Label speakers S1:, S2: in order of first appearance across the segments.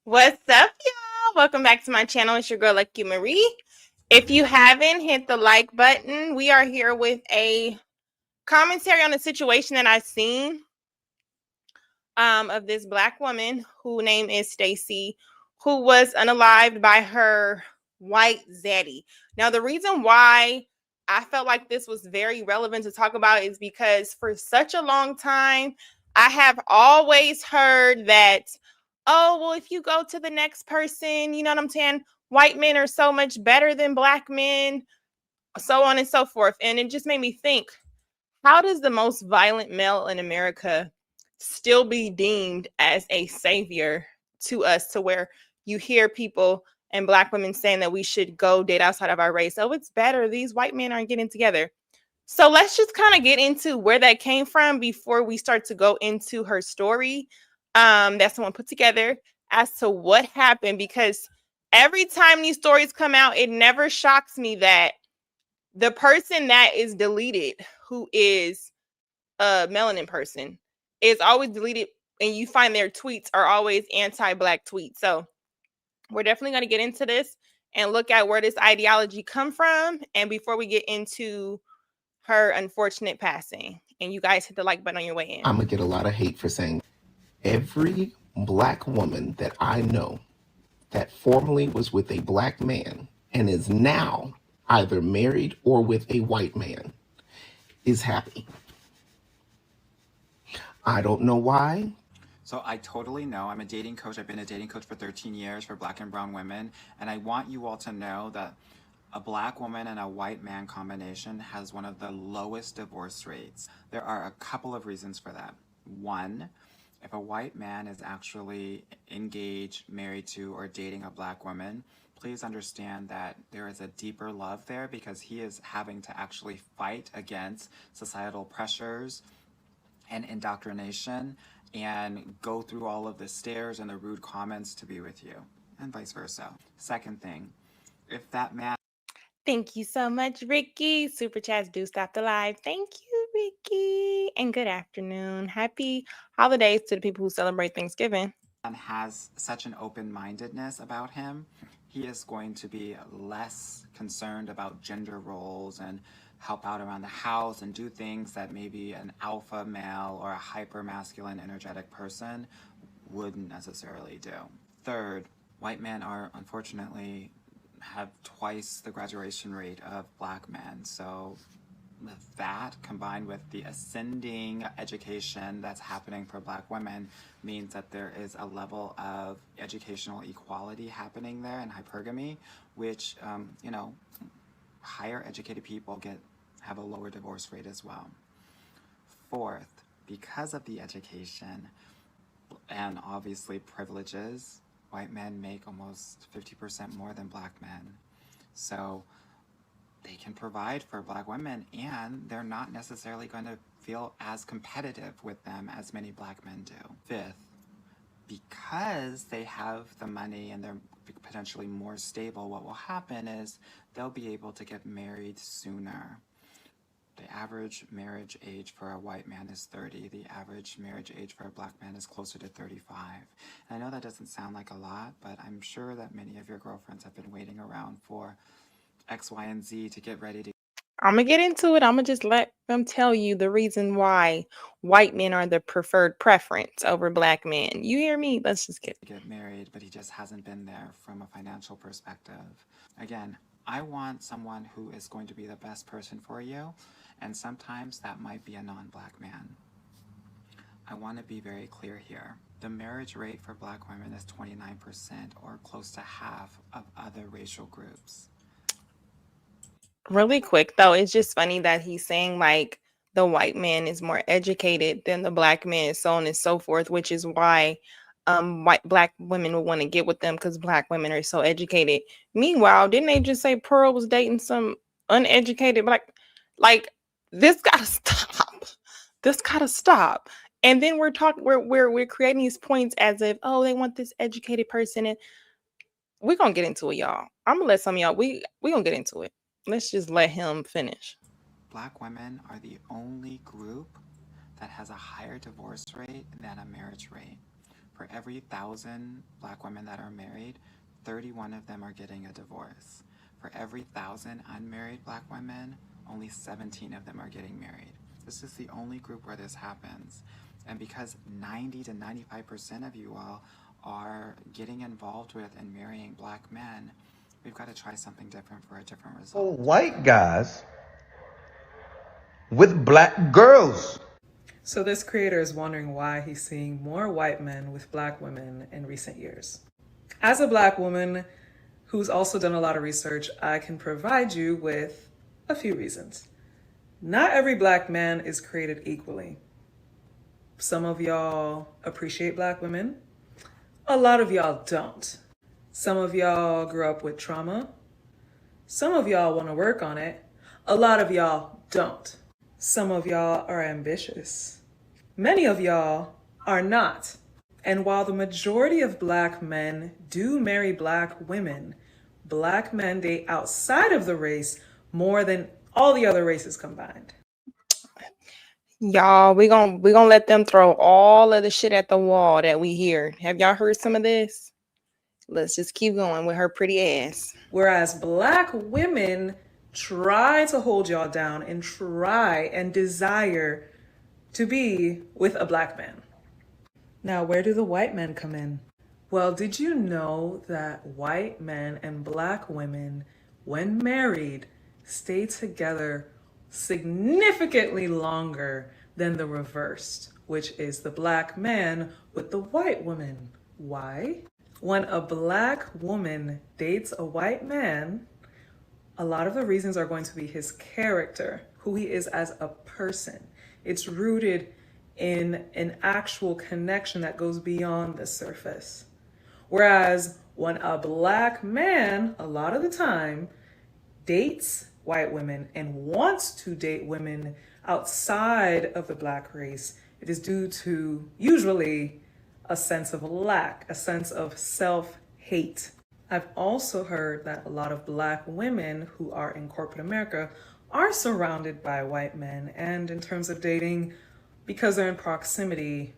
S1: What's up, y'all? Welcome back to my channel. It's your girl, LuckiMaree. If you haven't hit the like button, we are here with a commentary on the situation that I've seen of this Black woman whose name is Stacy, who was unalived by her white Zaddy. Now, the reason why I felt like this was very relevant to talk about is because for such a long time, I have always heard that, oh, well, if you go to the next person, you know what I'm saying? White men are so much better than Black men, so on and so forth. And it just made me think, how does the most violent male in America still be deemed as a savior to us, to where you hear people and Black women saying that we should go date outside of our race? Oh, it's better. These white men aren't getting together. So let's just kind of get into where that came from before we start to go into her story that someone put together as to what happened. Because every time these stories come out, it never shocks me that the person that is deleted, who is a melanin person, is always deleted, and you find their tweets are always anti-Black tweets. So we're definitely going to get into this and look at where this ideology come from. And before we get into her unfortunate passing, and you guys hit the like button on your way in.
S2: I'm gonna get a lot of hate for saying every Black woman that I know that formerly was with a Black man and is now either married or with a white man is happy. I don't know why.
S3: So I totally know. I'm a dating coach. I've been a dating coach for 13 years for Black and brown women. And I want you all to know that a Black woman and a white man combination has one of the lowest divorce rates. There are a couple of reasons for that. One, if a white man is actually engaged, married to, or dating a Black woman, please understand that there is a deeper love there because he is having to actually fight against societal pressures and indoctrination and go through all of the stares and the rude comments to be with you, and vice versa. Second thing, if that man...
S1: Thank you so much, Ricky. Super chats do stop the live. Thank you, Ricky. And good afternoon. Happy holidays to the people who celebrate Thanksgiving.
S3: has such an open-mindedness about him, he is going to be less concerned about gender roles and help out around the house and do things that maybe an alpha male or a hyper masculine energetic person wouldn't necessarily do. Third, white men are unfortunately have twice the graduation rate of Black men. So that combined with the ascending education that's happening for Black women means that there is a level of educational equality happening there in hypergamy, which, higher educated people have a lower divorce rate as well. Fourth, because of the education and obviously privileges, white men make almost 50% more than Black men. So they can provide for Black women, and they're not necessarily going to feel as competitive with them as many Black men do. Fifth, because they have the money and they're potentially more stable, what will happen is they'll be able to get married sooner. The average marriage age for a white man is 30. The average marriage age for a Black man is closer to 35. And I know that doesn't sound like a lot, but I'm sure that many of your girlfriends have been waiting around for X, Y, and Z to get ready to...
S1: I'm going to get into it. I'm going to just let them tell you the reason why white men are the preferred preference over Black men. You hear me? Let's just
S3: get married, but he just hasn't been there from a financial perspective. Again, I want someone who is going to be the best person for you, and sometimes that might be a non-Black man. I want to be very clear here. The marriage rate for Black women is 29%, or close to half of other racial groups.
S1: really quick though, it's just funny that he's saying like the white man is more educated than the Black man, so on and so forth, which is why Black women would want to get with them because Black women are so educated. Meanwhile, didn't they just say Pearl was dating some uneducated Black? Like, this gotta stop. This gotta stop. And then we're creating these points as if, oh, they want this educated person, and we're gonna get into it, y'all. I'm gonna let some of y'all, we gonna get into it. Let's just let him finish.
S3: Black women are the only group that has a higher divorce rate than a marriage rate. for every 1,000 Black women that are married, 31 of them are getting a divorce. For every 1,000 unmarried Black women, only 17 of them are getting married. This is the only group where this happens. And because 90 to 95% of you all are getting involved with and marrying Black men, we've got to try something different for a different result.
S4: White guys with Black girls.
S5: So this creator is wondering why he's seeing more white men with Black women in recent years. As a Black woman who's also done a lot of research, I can provide you with a few reasons. Not every Black man is created equally. Some of y'all appreciate Black women. A lot of y'all don't. Some of y'all grew up with trauma. Some of y'all want to work on it. A lot of y'all don't. Some of y'all are ambitious. Many of y'all are not. And while the majority of Black men do marry Black women, Black men date outside of the race more than all the other races combined.
S1: Y'all, we gonna let them throw all of the shit at the wall that we hear. Have y'all heard some of this? Let's just keep going with her pretty ass.
S5: Whereas Black women try to hold y'all down and try and desire to be with a Black man. Now, where do the white men come in? Well, did you know that white men and Black women, when married, stay together significantly longer than the reversed, which is the Black man with the white woman? Why? When a Black woman dates a white man, a lot of the reasons are going to be his character, who he is as a person. It's rooted in an actual connection that goes beyond the surface. Whereas when a Black man, a lot of the time, dates white women and wants to date women outside of the Black race, it is due to usually a sense of lack, a sense of self-hate. I've also heard that a lot of Black women who are in corporate America are surrounded by white men, and in terms of dating, because they're in proximity,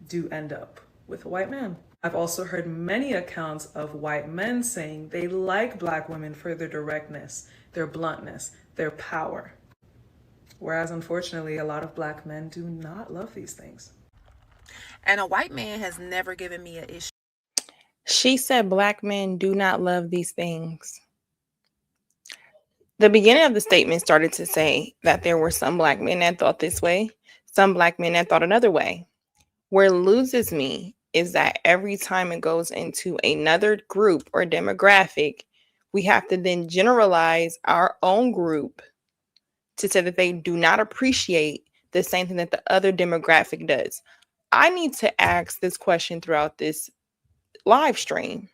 S5: do end up with a white man. I've also heard many accounts of white men saying they like Black women for their directness, their bluntness, their power. Whereas unfortunately, a lot of Black men do not love these things.
S6: And a white man has never given me an issue.
S1: She said Black men do not love these things. The beginning of the statement started to say that there were some Black men that thought this way, some Black men that thought another way. Where it loses me is that every time it goes into another group or demographic, we have to then generalize our own group to say that they do not appreciate the same thing that the other demographic does. I need to ask this question throughout this live stream.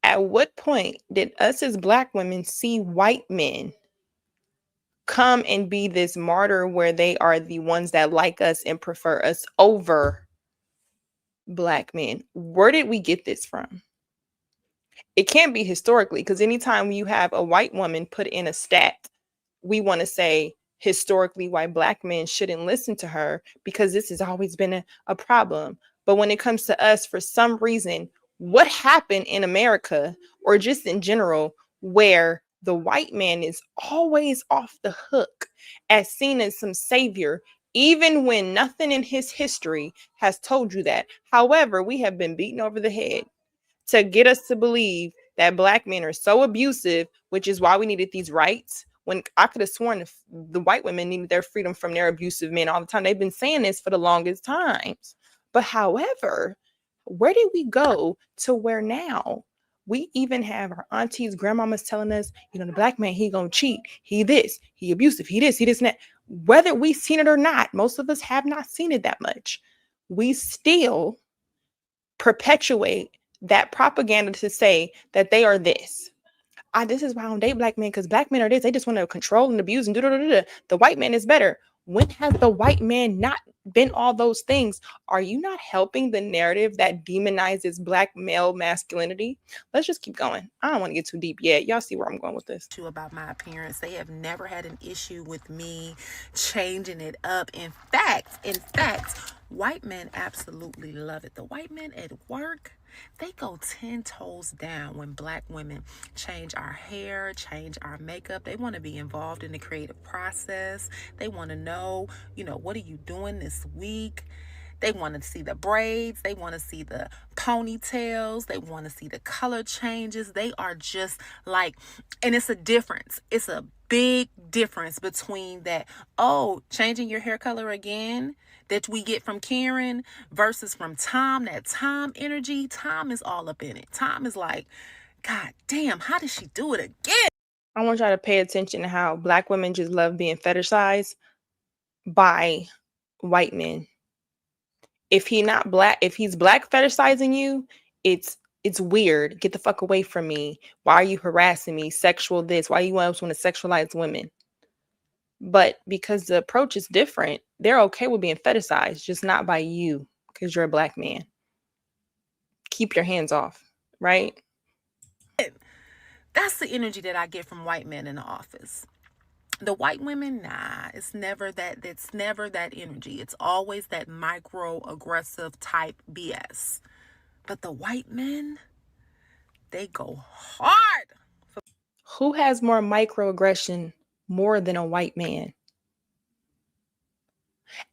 S1: At what point did us as Black women see white men come and be this martyr where they are the ones that like us and prefer us over Black men? Where did we get this from? It can't be historically, because anytime you have a white woman put in a stat, we want to say historically why Black men shouldn't listen to her, because this has always been a problem. But when it comes to us, for some reason, what happened in America or just in general, where the white man is always off the hook as seen as some savior, even when nothing in his history has told you that. However, we have been beaten over the head to get us to believe that Black men are so abusive, which is why we needed these rights. When I could have sworn the white women needed their freedom from their abusive men all the time. They've been saying this for the longest times. But however, where did we go to where now we even have our aunties, grandmamas telling us, the Black man, he gonna cheat, he this, he abusive, he this, and that. Whether we've seen it or not, most of us have not seen it that much. We still perpetuate that propaganda to say that they are this. This is why I don't date Black men, because Black men are this. They just want to control and abuse and do. The white man is better. When has the white man not been all those things, are you not helping the narrative that demonizes Black male masculinity? Let's just keep going. I don't want to get too deep yet. Y'all see where I'm going with this.
S6: About my appearance. They have never had an issue with me changing it up. In fact, white men absolutely love it. The white men at work, they go 10 toes down when Black women change our hair, change our makeup. They want to be involved in the creative process. They want to know, what are you doing this week? They want to see the braids. They want to see the ponytails. They want to see the color changes. They are just like, and it's a difference. It's a big difference between that, changing your hair color again, that we get from Karen versus from Tom. That Tom energy, Tom is all up in it. Tom is like, God damn, how did she do it again?
S1: I want y'all to pay attention to how Black women just love being fetishized by white men. If he's Black fetishizing you, it's weird. Get the fuck away from me. Why are you harassing me? Sexual this. Why you always want to sexualize women? But because the approach is different, they're okay with being fetishized, just not by you, because you're a Black man. Keep your hands off, right?
S6: That's the energy that I get from white men in the office. The white women, nah, it's never that energy. It's always that microaggressive type BS. But the white men, they go hard.
S1: Who has more microaggression more than a white man?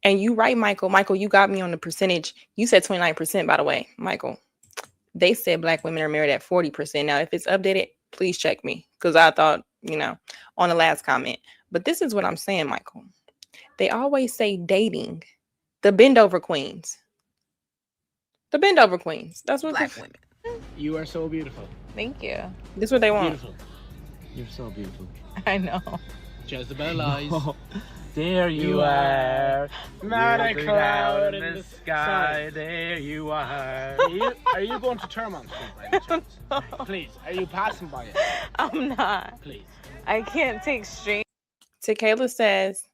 S1: And you right, Michael. Michael, you got me on the percentage. You said 29%, by the way, Michael. They said Black women are married at 40%. Now, if it's updated, please check me, because I thought, on the last comment. But this is what I'm saying, Michael. They always say dating the bend over queens. The bend over queens. That's what
S6: Black women.
S7: You are so beautiful.
S8: Thank you.
S1: This is what they want.
S7: Beautiful. You're so beautiful.
S8: I know.
S7: Jezebel eyes.
S9: There you are.
S7: Not a cloud in the
S9: sky. There you are.
S7: Are you going to Termont Street by any chance?
S8: No.
S7: Please, are you passing by it?
S8: I'm not.
S7: Please.
S8: I can't take straight.
S1: Tequila says,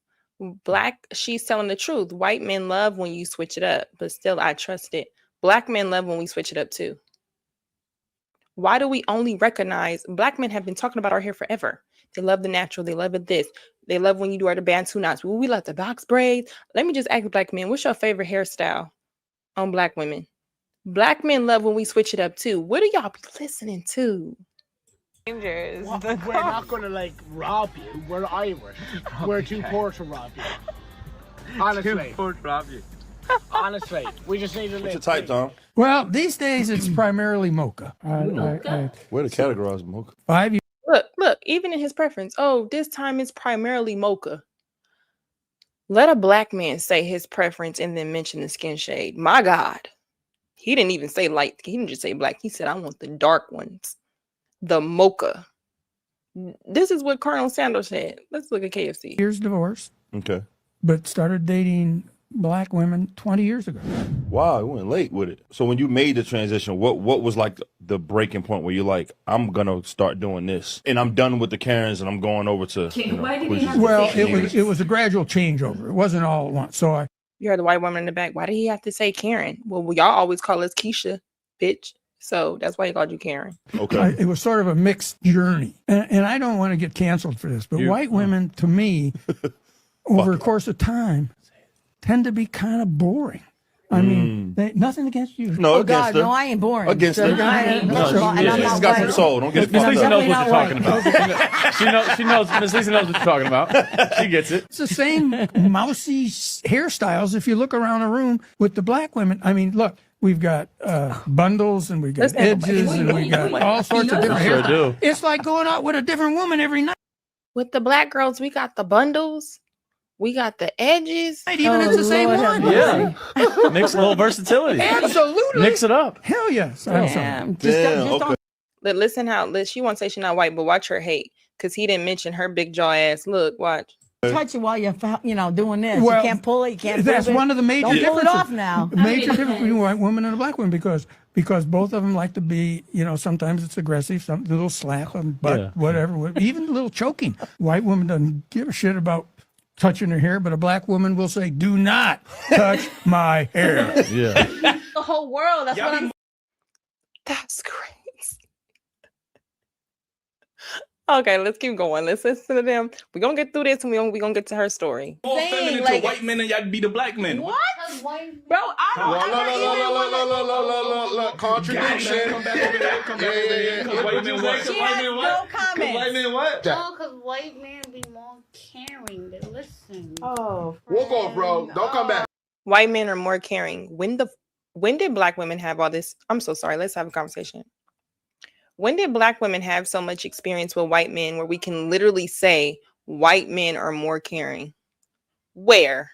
S1: she's telling the truth. White men love when you switch it up, but still I trust it. Black men love when we switch it up too. Why do we only recognize Black men have been talking about our hair forever? They love the natural. They love it this. They love when you do our Bantu knots. We love the box braids. Let me just ask Black men, what's your favorite hairstyle on Black women? Black men love when we switch it up too. What do y'all be listening to?
S8: Strangers.
S7: Well, we're not going to rob you. We're Irish. We're too poor to rob you. Honestly.
S9: Too poor to rob you.
S7: Honestly, we just need to live.
S10: What's your type, Tom?
S11: Well, these days it's primarily mocha.
S10: Where to categorize mocha?
S11: 5 years.
S1: Look, even in his preference. Oh, this time it's primarily mocha. Let a Black man say his preference and then mention the skin shade. My God. He didn't even say light. He didn't just say black. He said, I want the dark ones. The mocha. This is what Colonel Sanders said. Let's look at KFC.
S11: Years divorced.
S10: Okay.
S11: But started dating Black women 20 years ago.
S10: Wow, you went late with it. So when you made the transition, what was the breaking point where you're like, I'm gonna start doing this, and I'm done with the Karens, and I'm going over to.
S11: Well, it was a gradual changeover. It wasn't all at once. So
S1: You heard the white woman in the back. Why did he have to say Karen? Well, y'all always call us Keisha, bitch. So that's why he called you Karen.
S10: Okay.
S11: It was sort of a mixed journey, and I don't want to get canceled for this, but white women, to me, over the course of time, tend to be kind of boring. I mean, nothing against you.
S10: No, against her.
S12: No, I ain't boring.
S10: Against her.
S12: She's
S10: got some soul. Don't get it fucked
S9: Miss Lisa
S10: up.
S9: knows what you're talking about. She knows. Miss Lisa knows what you're talking about. She gets it.
S11: It's the same mousy hairstyles if you look around a room with the Black women. I mean, look, we've got bundles and we've got edges and we got all sorts of different hair.
S9: do.
S11: It's like going out with a different woman every night.
S1: With the Black girls, we got the bundles. We got the edges.
S11: Even it's the same one.
S9: Yeah. Mix a little versatility.
S11: Absolutely.
S9: Mix it up.
S11: Hell yes.
S10: Damn, okay.
S1: But listen how she won't say she's not white, but watch her hate. Because he didn't mention her big jaw ass. Look, watch.
S12: Touch it while you're, doing this.
S11: Well,
S12: you can't pull it. You can't.
S11: That's one of the major
S12: Don't pull it
S11: differences.
S12: off now.
S11: Major difference between a white woman and a Black woman because both of them like to be, sometimes it's aggressive, some little slap on butt, whatever, even a little choking. White woman doesn't give a shit about touching her hair, but a black woman will say, "Do not touch my hair."
S9: Yeah.
S12: The whole world. That's what I'm.
S1: That's crazy. Okay, let's keep going. Let's listen to them. We're gonna get through this and we're gonna get to her story.
S13: More feminine
S12: like-
S13: to white men than y'all be the black men.
S12: What? Bro, I don't.
S2: Look, contradiction.
S13: Come back over there. Come back over here. Because white men what?
S12: She has no comments.
S13: White men what?
S14: No, because white men be more caring. They listen.
S12: Oh,
S2: Walk off, bro. Don't come back.
S1: White men are more caring. When did black women have all this? I'm so sorry. Let's have a conversation. When did black women have so much experience with white men where we can literally say white men are more caring? Where?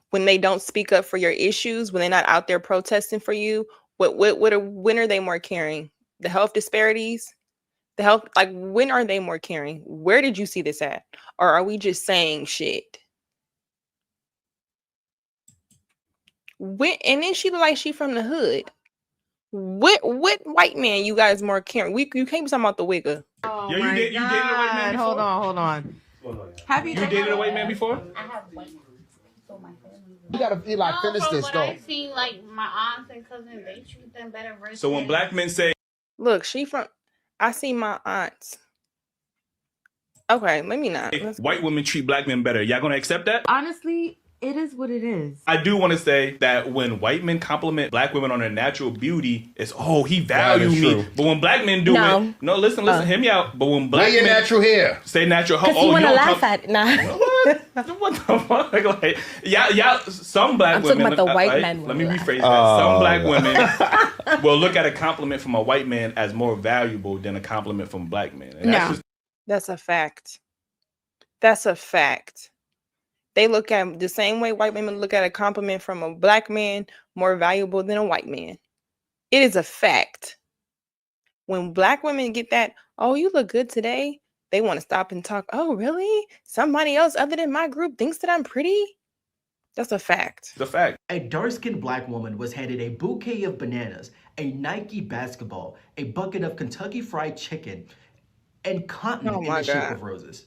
S1: When they don't speak up for your issues, when they're not out there protesting for you, when are they more caring? The health disparities? When are they more caring? Where did you see this at? Or are we just saying shit? And then she look like she from the hood. What white man you guys more caring? You can't be talking about the wigger.
S12: Oh
S13: Yo, you dated a white man before?
S12: Hold on. Have you
S13: dated a white man before?
S14: I have white men. So my family.
S2: You gotta finish this,
S14: But
S2: though.
S14: I see, like, my aunts and cousins, they treat them better. Versus
S13: So when black men say,
S1: Look, I see my aunts. Okay, let me not.
S13: white women treat black men better, y'all gonna accept that?
S8: Honestly, it is what it is.
S13: I do want to say that when white men compliment black women on their natural beauty, it's, he value
S10: That is
S13: me.
S10: true.
S13: But when black men do it, no, listen, hear me out. But when black
S2: your
S13: men
S2: natural hair.
S13: say natural,
S12: Because you want to laugh at it. Nah.
S13: What the fuck? Like, y'all, some black
S12: I'm talking
S13: women.
S12: about the white men
S13: Let me
S12: will
S13: rephrase that. Some black women will look at a compliment from a white man as more valuable than a compliment from a black man. And
S1: That's a fact. That's a fact. They look at the same way white women look at a compliment from a black man more valuable than a white man. It is a fact. When black women get that, "Oh, you look good today," they want to stop and talk. "Oh, really? Somebody else other than my group thinks that I'm pretty?" That's a fact.
S13: It's a fact.
S15: A dark-skinned black woman was handed a bouquet of bananas, a Nike basketball, a bucket of Kentucky Fried Chicken, and cotton in the shape of roses.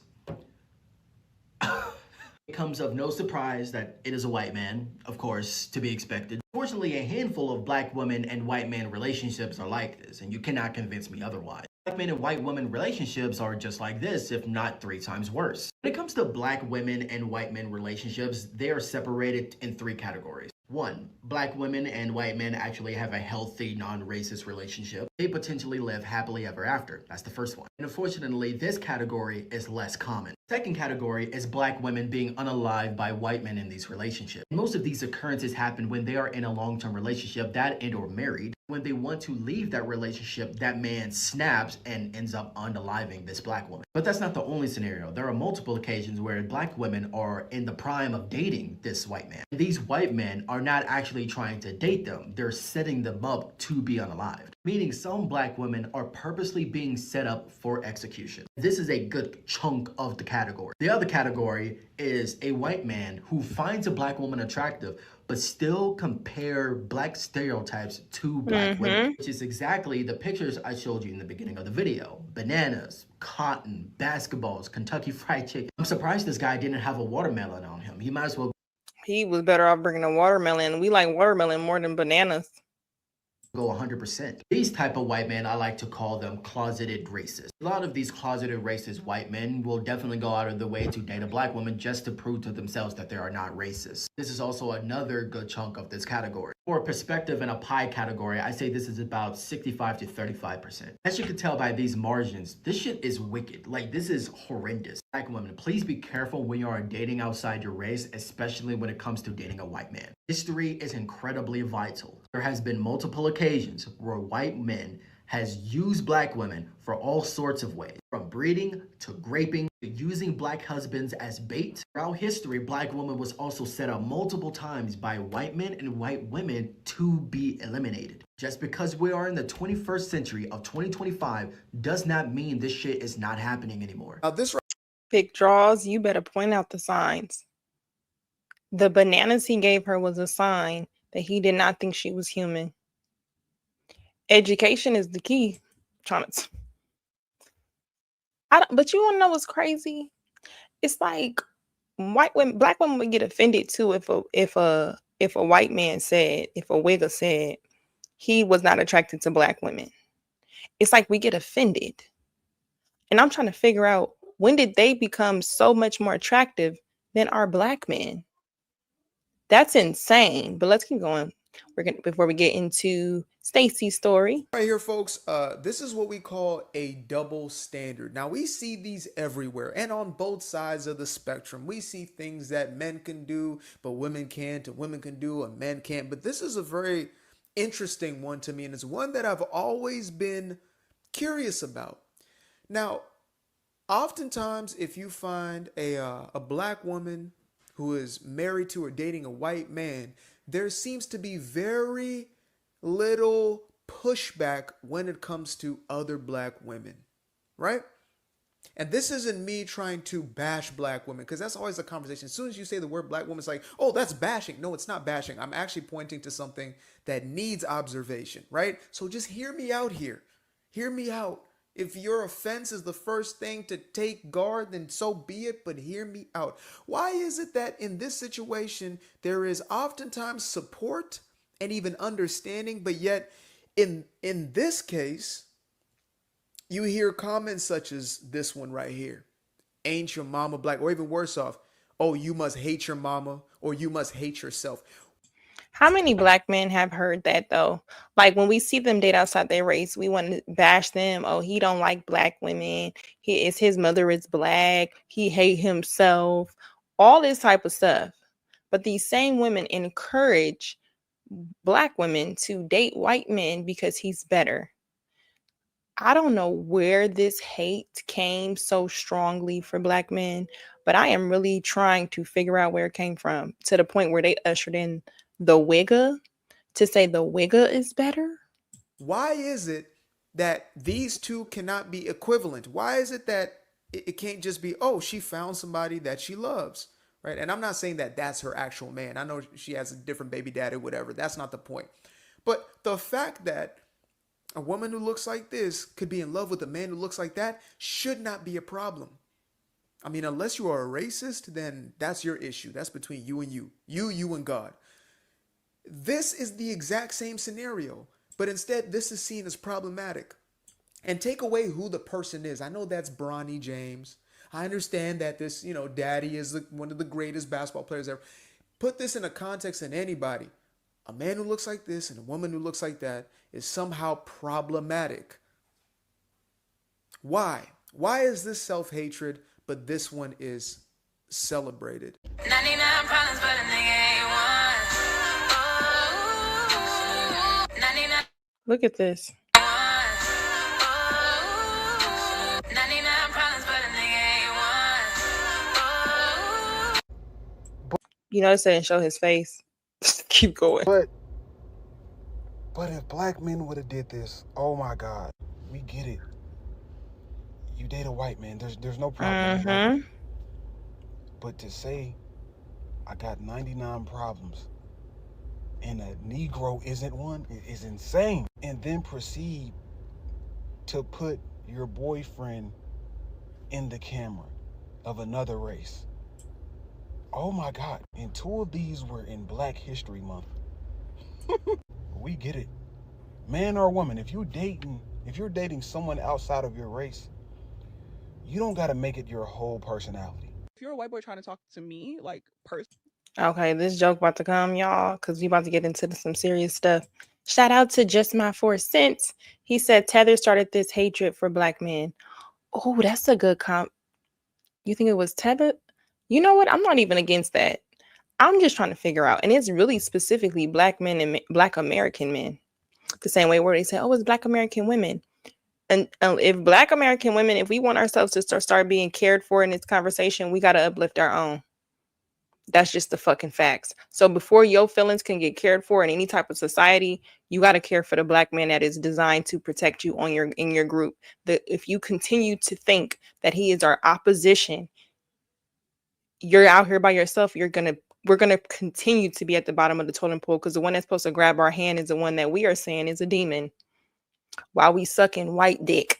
S15: It comes of no surprise that it is a white man, of course, to be expected. Fortunately, a handful of black women and white man relationships are like this, and you cannot convince me otherwise. Black men and white women relationships are just like this, if not 3 times worse. When it comes to black women and white men relationships, they are separated in 3 categories. 1, black women and white men actually have a healthy, non-racist relationship. They potentially live happily ever after. That's the first one. And unfortunately, this category is less common. Second category is black women being unalived by white men in these relationships. Most of these occurrences happen when they are in a long-term relationship that and or married. When they want to leave that relationship, that man snaps and ends up unaliving this black woman. But that's not the only scenario. There are multiple occasions where black women are in the prime of dating this white man. These white men are not actually trying to date them. They're setting them up to be unalived. Meaning some black women are purposely being set up for execution. This is a good chunk of the category. The other category is a white man who finds a black woman attractive but still compare black stereotypes to black women, which is exactly the pictures I showed you in the beginning of the video. Bananas, cotton, basketballs, Kentucky Fried Chicken. I'm surprised this guy didn't have a watermelon on him. He might as well.
S1: He was better off bringing a watermelon. We like watermelon more than bananas.
S15: Go 100%. These type of white men, I like to call them closeted racists. A lot of these closeted racist white men will definitely go out of the way to date a black woman just to prove to themselves that they are not racist. This is also another good chunk of this category. For perspective in a pie category, I say this is about 65 to 35%. As you can tell by these margins, this shit is wicked. Like, this is horrendous. Black women, please be careful when you are dating outside your race, especially when it comes to dating a white man. History is incredibly vital. There has been multiple occasions where white men has used black women for all sorts of ways, from breeding to raping to using black husbands as bait. Throughout history, black women was also set up multiple times by white men and white women to be eliminated. Just because we are in the 21st century of 2025 does not mean this shit is not happening anymore.
S1: Big draws, you better point out the signs. The bananas he gave her was a sign that he did not think she was human. Education is the key. But you want to know what's crazy? It's like black women would get offended too if a white man said, if a wigger said he was not attracted to black women. It's like we get offended. And I'm trying to figure out, when did they become so much more attractive than our black men? That's insane. But let's keep going. Before we get into Stacy's story.
S16: Right here, folks, this is what we call a double standard. Now, we see these everywhere and on both sides of the spectrum. We see things that men can do, but women can't, and women can do, and men can't. But this is a very interesting one to me, and it's one that I've always been curious about. Now, oftentimes, if you find a black woman who is married to or dating a white man, there seems to be very little pushback when it comes to other black women, right? And this isn't me trying to bash black women, because that's always a conversation. As soon as you say the word black woman, it's like, oh, that's bashing. No, it's not bashing. I'm actually pointing to something that needs observation, right? So just hear me out here. Hear me out. If your offense is the first thing to take guard, then so be it, but hear me out. Why is it that in this situation, there is oftentimes support and even understanding, but yet in this case, you hear comments such as this one right here: ain't your mama black? Or even worse off, oh, you must hate your mama, or you must hate yourself.
S1: How many black men have heard that though? Like when we see them date outside their race, we want to bash them. Oh, he don't like black women. His mother is black. He hate himself. All this type of stuff. But these same women encourage black women to date white men because he's better. I don't know where this hate came so strongly for black men, but I am really trying to figure out where it came from, to the point where they ushered in the wigger to say the wigger is better.
S16: Why is it that these two cannot be equivalent? Why is it that it can't just be, oh, she found somebody that she loves, right? And I'm not saying that that's her actual man. I know she has a different baby daddy, whatever. That's not the point. But the fact that a woman who looks like this could be in love with a man who looks like that should not be a problem. I mean, unless you are a racist, then that's your issue. That's between you and you and God. This is the exact same scenario, but instead this is seen as problematic. And take away who the person is. I know that's Bronny James. I understand that this, daddy is one of the greatest basketball players ever. Put this in a context in anybody. A man who looks like this and a woman who looks like that is somehow problematic. Why? Why is this self-hatred, but this one is celebrated?
S6: 99 problems, but a nigga ain't one. Oh, 99.
S1: Look at this.
S6: 99 problems, but a nigga ain't one.
S1: You notice they didn't show his face. Keep going.
S17: But if black men would have did this, oh my God, we get it. You date a white man, there's no problem.
S1: Mm-hmm.
S17: But to say I got 99 problems and a Negro isn't one is insane. And then proceed to put your boyfriend in the camera of another race. Oh my God. And two of these were in Black History Month. We get it. Man or woman, if you're dating someone outside of your race, you don't got to make it your whole personality.
S18: If you're a white boy trying to talk to me, like,
S1: Okay, this joke about to come, y'all, because we about to get into some serious stuff. Shout out to Just My 4 Cents. He said Tether started this hatred for black men. Oh, that's a good comp. You think it was Tether? You know what? I'm not even against that. I'm just trying to figure out, and it's really specifically black men and black American men. The same way where they say, oh, it's black American women. And if black American women, if we want ourselves to start being cared for in this conversation, we got to uplift our own. That's just the fucking facts. So before your feelings can get cared for in any type of society, you got to care for the black man that is designed to protect you in your group. That if you continue to think that he is our opposition, you're out here by yourself. We're gonna continue to be at the bottom of the totem pole, because the one that's supposed to grab our hand is the one that we are saying is a demon, while we sucking white dick.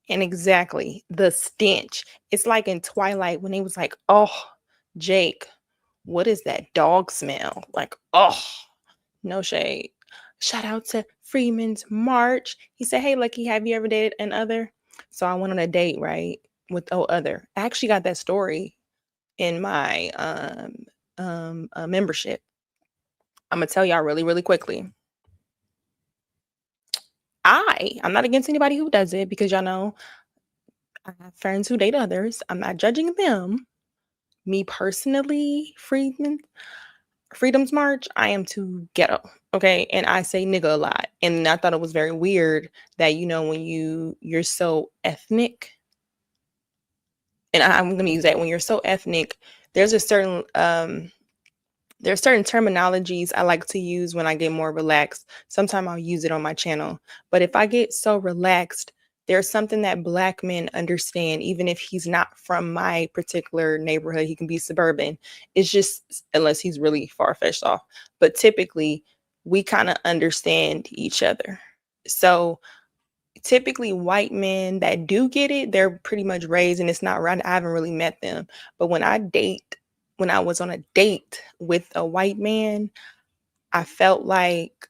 S1: And exactly, the stench. It's like in Twilight when he was like, "Oh, Jake, what is that dog smell?" Like, oh, no shade. Shout out to Freeman's March. He said, "Hey, Lucky, have you ever dated an other?" So I went on a date, right, with other. I actually got that story in my membership. I'm gonna tell y'all really, really quickly. I'm not against anybody who does it because y'all know I have friends who date others. I'm not judging them. Me personally, Freedom's March, I am too ghetto. Okay. And I say nigga a lot. And I thought it was very weird that, when you're so ethnic, and I'm gonna use that, when you're so ethnic, there's certain terminologies I like to use when I get more relaxed. Sometimes I'll use it on my channel. But if I get so relaxed, there's something that Black men understand, even if he's not from my particular neighborhood. He can be suburban. It's just, unless he's really far-fetched off. But typically, we kind of understand each other. So typically white men that do get it, they're pretty much raised, and it's not right. I haven't really met them. But when I was on a date with a white man, I felt like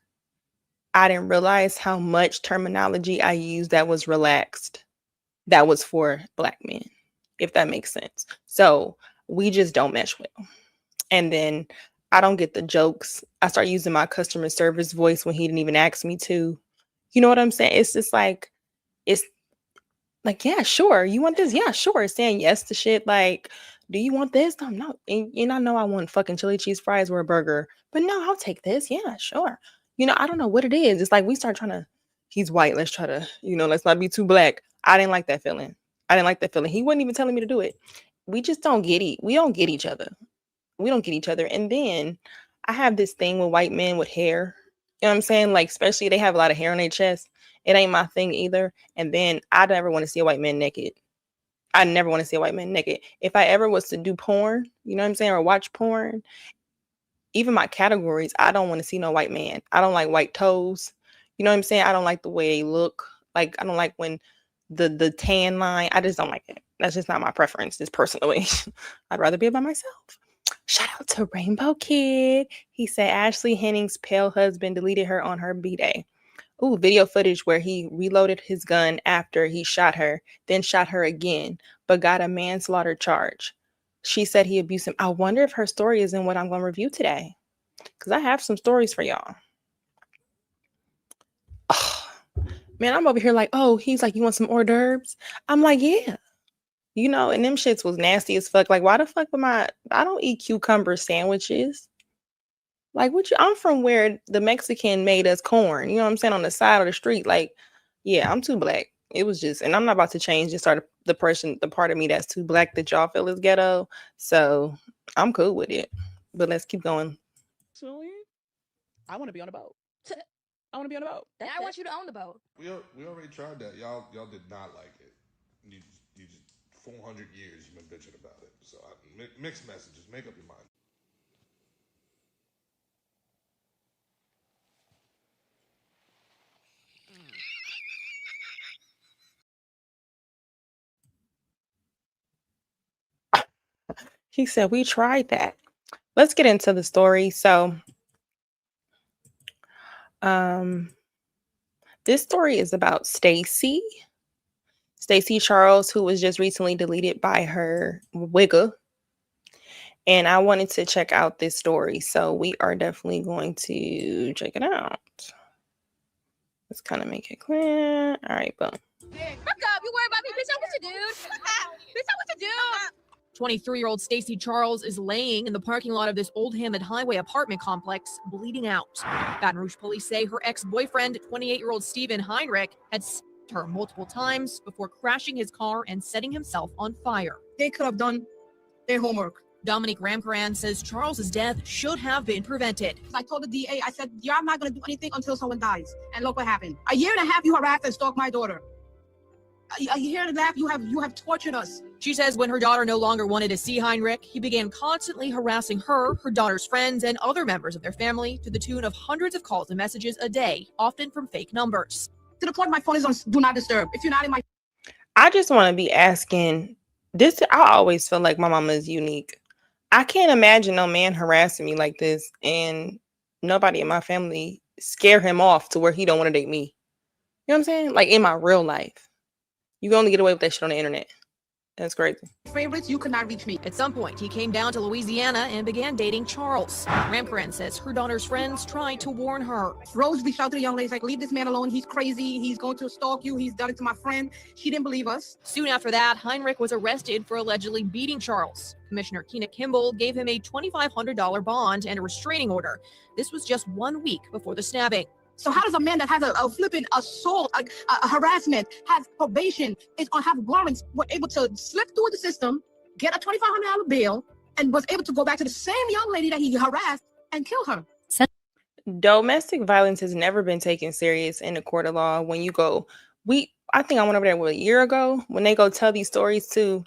S1: I didn't realize how much terminology I used that was relaxed, that was for Black men, if that makes sense. So we just don't mesh well. And then I don't get the jokes. I start using my customer service voice when he didn't even ask me to. You know what I'm saying? It's just like, yeah, sure. You want this? Yeah, sure. Saying yes to shit like, do you want this? No. And I know I want fucking chili cheese fries or a burger, but no, I'll take this. Yeah, sure. I don't know what it is. It's like we start trying to, he's white. Let's try to, let's not be too Black. I didn't like that feeling. He wasn't even telling me to do it. We just don't get it. We don't get each other. And then I have this thing with white men with hair. You know what I'm saying? Like, especially they have a lot of hair on their chest. It ain't my thing either. And then I never want to see a white man naked. I never want to see a white man naked. If I ever was to do porn, you know what I'm saying, or watch porn, even my categories, I don't want to see no white man. I don't like white toes. You know what I'm saying? I don't like the way they look. Like, I don't like when the tan line, I just don't like it. That's just not my preference, just personally. I'd rather be by myself. Shout out to Rainbow Kid. He said Ashley Henning's pale husband deleted her on her B-Day. Ooh, video footage where he reloaded his gun after he shot her, then shot her again, but got a manslaughter charge. She said he abused him. I wonder if her story is in what I'm going to review today, because I have some stories for y'all. Oh, man, I'm over here like, oh, he's like, you want some hors d'oeuvres? I'm like, yeah. And them shits was nasty as fuck. Like, why the fuck I don't eat cucumber sandwiches. Like, I'm from where the Mexican made us corn, you know what I'm saying, on the side of the street. Like, yeah, I'm too Black. It was just, and I'm not about to change the part of me that's too Black that y'all feel is ghetto. So I'm cool with it. But let's keep going.
S18: Personally, I want to be on a boat. I want to be on a boat.
S19: I want you to own the boat.
S20: We already tried that. Y'all did not like it. You just 400 years you've been bitching about it. So mixed messages. Make up your mind.
S1: He said, we tried that. Let's get into the story. So, this story is about Stacey Charles, who was just recently deleted by her wigger. And I wanted to check out this story. So we are definitely going to check it out. Let's kind of make it clear. All right, boom.
S19: Hey, fuck up. You worry about me, bitch. I'm with you, dude. Bitch, I'm with you, dude.
S21: 23-year-old Stacey Charles is laying in the parking lot of this Old Hammond Highway apartment complex, bleeding out. Baton Rouge police say her ex-boyfriend, 28-year-old Steven Heinrich, had stabbed her multiple times before crashing his car and setting himself on fire.
S22: They could have done their homework.
S21: Dominique Ramkaran says Charles's death should have been prevented.
S22: I told the DA, I said, you're not going to do anything until someone dies. And look what happened. A year and a half, you harassed and stalked my daughter. A year and a half, you have tortured us.
S21: She says when her daughter no longer wanted to see Heinrich, he began constantly harassing her daughter's friends, and other members of their family to the tune of hundreds of calls and messages a day, often from fake numbers.
S22: To the point my phone is on do not disturb. If you're not in my...
S1: I just want to be asking this. I always feel like my mama is unique. I can't imagine no man harassing me like this and nobody in my family scare him off to where he don't want to date me. You know what I'm saying? Like in my real life. You can only get away with that shit on the internet. That's crazy.
S22: Favorites, you could not reach me.
S21: At some point, he came down to Louisiana and began dating Charles. Ramkaran says her daughter's friends tried to warn her.
S22: Rose reached out to the young lady, like, leave this man alone. He's crazy. He's going to stalk you. He's done it to my friend. She didn't believe us.
S21: Soon after that, Heinrich was arrested for allegedly beating Charles. Commissioner Keena Kimball gave him a $2,500 bond and a restraining order. This was just 1 week before the stabbing.
S22: So how does a man that has a flippant assault, a harassment, has probation, is on have warrants, were able to slip through the system, get a $2,500 bail, and was able to go back to the same young lady that he harassed and kill her?
S1: Domestic violence has never been taken serious in the court of law. When you go, I think I went over there a year ago. When they go tell these stories to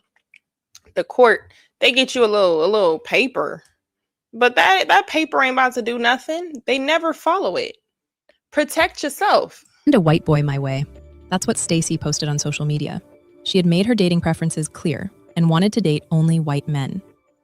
S1: the court, they get you a little paper, but that paper ain't about to do nothing. They never follow it. Protect yourself.
S3: And a white boy my way. That's what Stacy posted on social media. She had made her dating preferences clear and wanted to date only white men.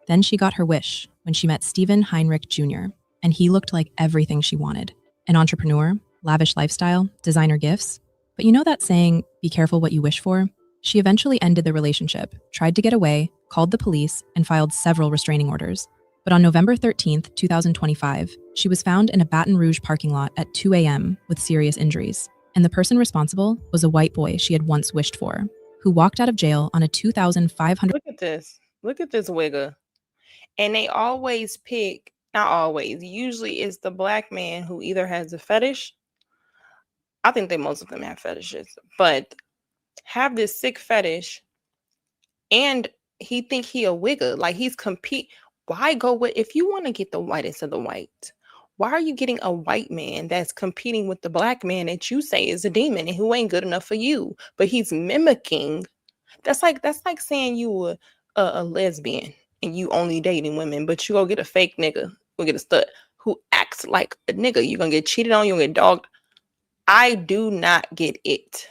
S3: Then she got her wish when she met Stephen Heinrich Jr., and he looked like everything she wanted. An entrepreneur, lavish lifestyle, designer gifts. But you know that saying, be careful what you wish for? She eventually ended the relationship, tried to get away, called the police, and filed several restraining orders. But on November 13th, 2025, she was found in a Baton Rouge parking lot at 2 a.m. with serious injuries. And the person responsible was a white boy she had once wished for, who walked out of jail on a $2,500.
S1: Look at this. Look at this wigger. And they always pick, not always, usually it's the black man who either has a fetish. I think that most of them have fetishes, but have this sick fetish and he think he a wigger. Like he's compete. Why go with, if you want to get the whitest of the white, why are you getting a white man that's competing with the black man that you say is a demon and who ain't good enough for you, but he's mimicking? That's like saying you a lesbian and you only dating women, but you go get a fake nigga, go get a stud who acts like a nigga. You're gonna get cheated on, you're gonna get dogged. I do not get it.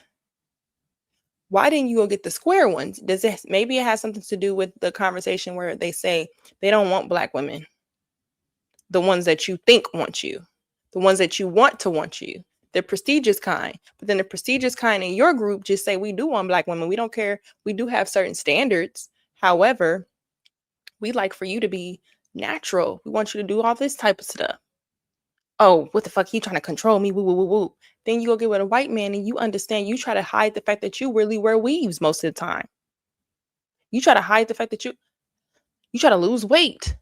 S1: Why didn't you go get the square ones? Does it, maybe it has something to do with the conversation where they say they don't want black women. The ones that you think want you. The ones that you want you. The prestigious kind. But then the prestigious kind in your group just say, we do want black women. We don't care. We do have certain standards. However, we like for you to be natural. We want you to do all this type of stuff. Oh, what the fuck? He trying to control me. Woo, woo, woo, woo. Then you go get with a white man and you understand, you try to hide the fact that you really wear weaves most of the time. You try to hide the fact that you try to lose weight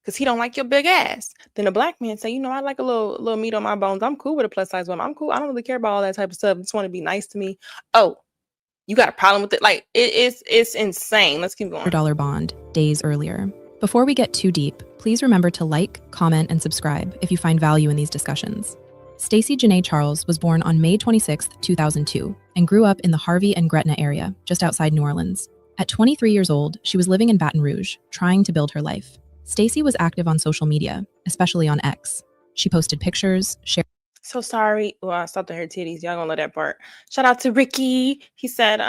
S1: because he don't like your big ass. Then a black man say, you know, I like a little meat on my bones. I'm cool with a plus size woman. I'm cool. I don't really care about all that type of stuff. I just want to be nice to me. Oh, you got a problem with it? Like it's insane. Let's keep going.
S3: $100 bond days earlier. Before we get too deep, please remember to like, comment, and subscribe if you find value in these discussions. Stacy Janae Charles was born on May 26, 2002, and grew up in the Harvey and Gretna area, just outside New Orleans. At 23 years old, she was living in Baton Rouge, trying to build her life. Stacy was active on social media, especially on X. She posted pictures, shared.
S1: So sorry. Well, I stopped at her titties. Y'all gonna let that part. Shout out to Ricky. He said,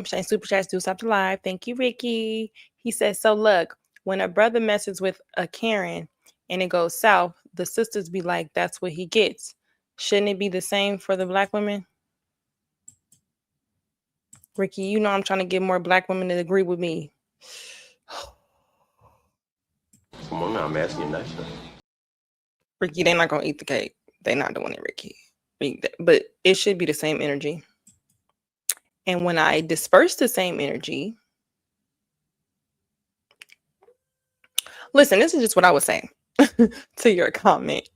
S1: Shane Super Chats do stop the live. Thank you, Ricky. He said, so look, when a brother messes with a Karen and it goes south, the sisters be like, that's what he gets. Shouldn't it be the same for the black women? Ricky, you know I'm trying to get more black women to agree with me.
S4: Come on now, I'm asking you nice.
S1: Ricky, they're not going to eat the cake. They're not doing it, Ricky. But it should be the same energy. And when I disperse the same energy, listen, this is just what I was saying to your comment.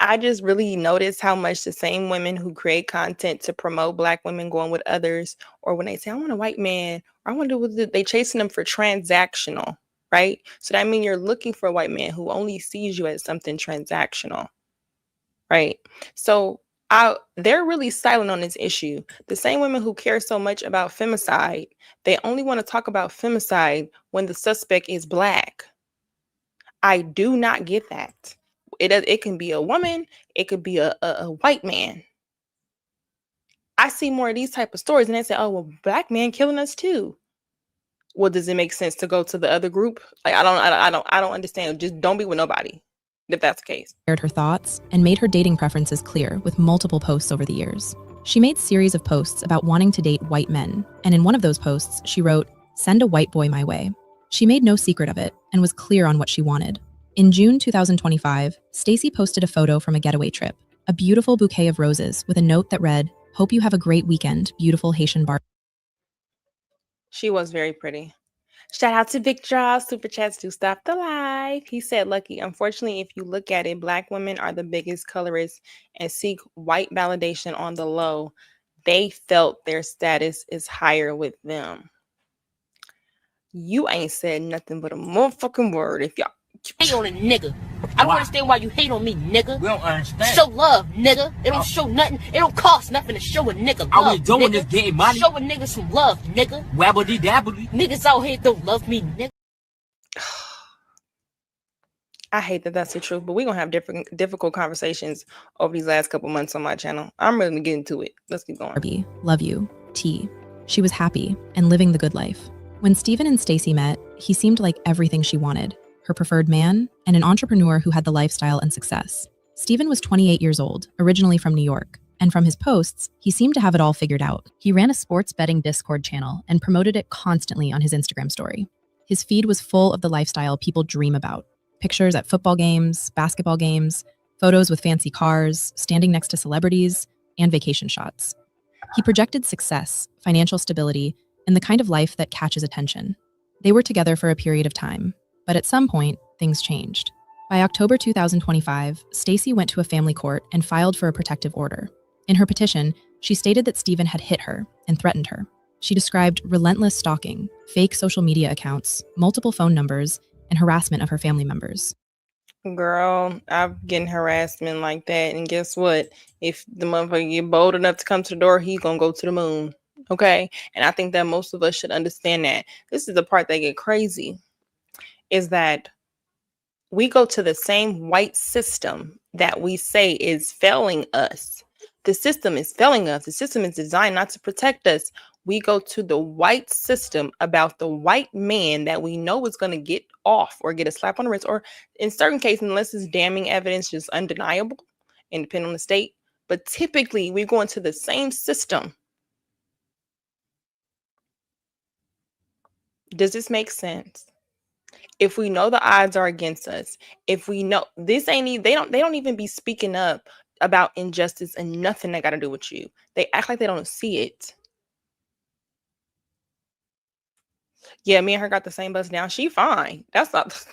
S1: I just really noticed how much the same women who create content to promote black women going with others, or when they say, I want a white man, or I want to do with it, they chasing them for transactional, right? So that means you're looking for a white man who only sees you as something transactional, right? So they're really silent on this issue. The same women who care so much about femicide, they only want to talk about femicide when the suspect is black. I do not get that. It can be a woman. It could be a white man. I see more of these type of stories, and they say, "Oh, well, black man killing us too." Well, does it make sense to go to the other group? Like, I don't understand. Just don't be with nobody if that's the case.
S3: Shared her thoughts and made her dating preferences clear with multiple posts over the years. She made series of posts about wanting to date white men, and in one of those posts, she wrote, "Send a white boy my way." She made no secret of it and was clear on what she wanted. In June 2025, Stacey posted a photo from a getaway trip, a beautiful bouquet of roses with a note that read, "Hope you have a great weekend, beautiful Haitian bar."
S1: She was very pretty. Shout out to Victor. Super chats do stop the life. He said, "Lucky, unfortunately, if you look at it, black women are the biggest colorists and seek white validation on the low. They felt their status is higher with them." You ain't said nothing but a motherfucking word. If y'all
S5: hate on a nigga. I don't understand why you hate on me, nigga. We don't understand. Show love, nigga. It don't show nothing. It don't cost nothing to show a nigga love.
S7: All we doing is getting money.
S5: Show a nigga some love, nigga.
S7: Wabbly dabbly.
S5: Niggas out here don't love me, nigga.
S1: I hate that that's the truth, but we're gonna have difficult conversations over these last couple months on my channel. I'm ready to get into it. Let's keep going.
S3: Love you, T. She was happy and living the good life. When Steven and Stacey met, he seemed like everything she wanted, her preferred man, and an entrepreneur who had the lifestyle and success. Steven was 28 years old, originally from New York, and from his posts, he seemed to have it all figured out. He ran a sports betting Discord channel and promoted it constantly on his Instagram story. His feed was full of the lifestyle people dream about. Pictures at football games, basketball games, photos with fancy cars, standing next to celebrities, and vacation shots. He projected success, financial stability, and the kind of life that catches attention. They were together for a period of time, but at some point, things changed. By October 2025, Stacey went to a family court and filed for a protective order. In her petition, she stated that Steven had hit her and threatened her. She described relentless stalking, fake social media accounts, multiple phone numbers, and harassment of her family members.
S1: Girl, I'm getting harassment like that, and guess what? If the motherfucker get bold enough to come to the door, he's gonna go to the moon. Okay? And I think that most of us should understand that. This is the part that get crazy, is that we go to the same white system that we say is failing us. The system is failing us. The system is designed not to protect us. We go to the white system about the white man that we know is going to get off or get a slap on the wrist, or in certain cases, unless it's damning evidence, just undeniable and depending on the state. But typically, we go into the same system. Does this make sense? If we know the odds are against us, if we know this ain't, they don't even be speaking up about injustice and nothing that got to do with you. They act like they don't see it. Yeah, me and her got the same bus down. She fine. That's not,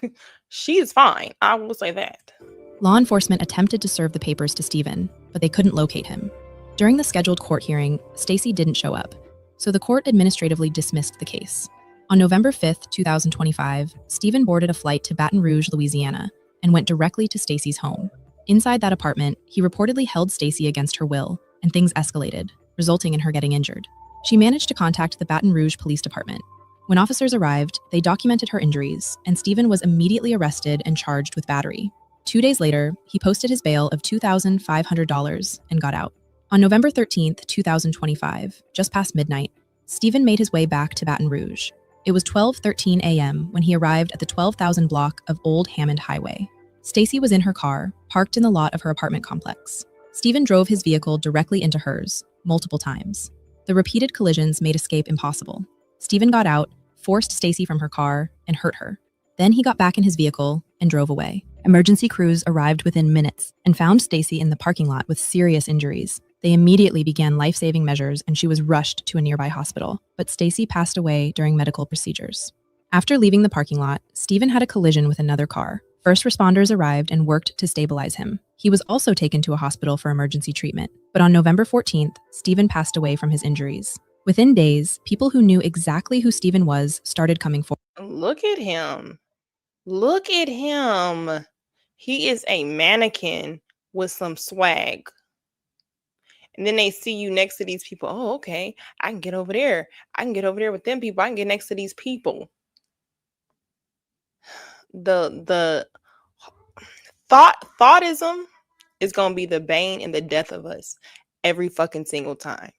S1: she is fine. I will say that.
S3: Law enforcement attempted to serve the papers to Steven, but they couldn't locate him. During the scheduled court hearing, Stacey didn't show up, so the court administratively dismissed the case. On November 5th, 2025, Steven boarded a flight to Baton Rouge, Louisiana, and went directly to Stacey's home. Inside that apartment, he reportedly held Stacey against her will, and things escalated, resulting in her getting injured. She managed to contact the Baton Rouge Police Department. When officers arrived, they documented her injuries, and Steven was immediately arrested and charged with battery. 2 days later, he posted his bail of $2,500 and got out. On November 13th, 2025, just past midnight, Steven made his way back to Baton Rouge. It was 12:13 a.m. when he arrived at the 12,000 block of Old Hammond Highway. Stacey was in her car, parked in the lot of her apartment complex. Steven drove his vehicle directly into hers, multiple times. The repeated collisions made escape impossible. Steven got out, forced Stacey from her car, and hurt her. Then he got back in his vehicle and drove away. Emergency crews arrived within minutes and found Stacey in the parking lot with serious injuries. They immediately began life-saving measures and she was rushed to a nearby hospital, but Stacey passed away during medical procedures. After leaving the parking lot, Steven had a collision with another car. First responders arrived and worked to stabilize him. He was also taken to a hospital for emergency treatment, but on November 14th, Steven passed away from his injuries. Within days, people who knew exactly who Steven was started coming forward.
S1: Look at him. Look at him. He is a mannequin with some swag. And then they see you next to these people. Oh, okay. I can get over there. I can get over there with them people. I can get next to these people. The thoughtism is going to be the bane and the death of us every fucking single time.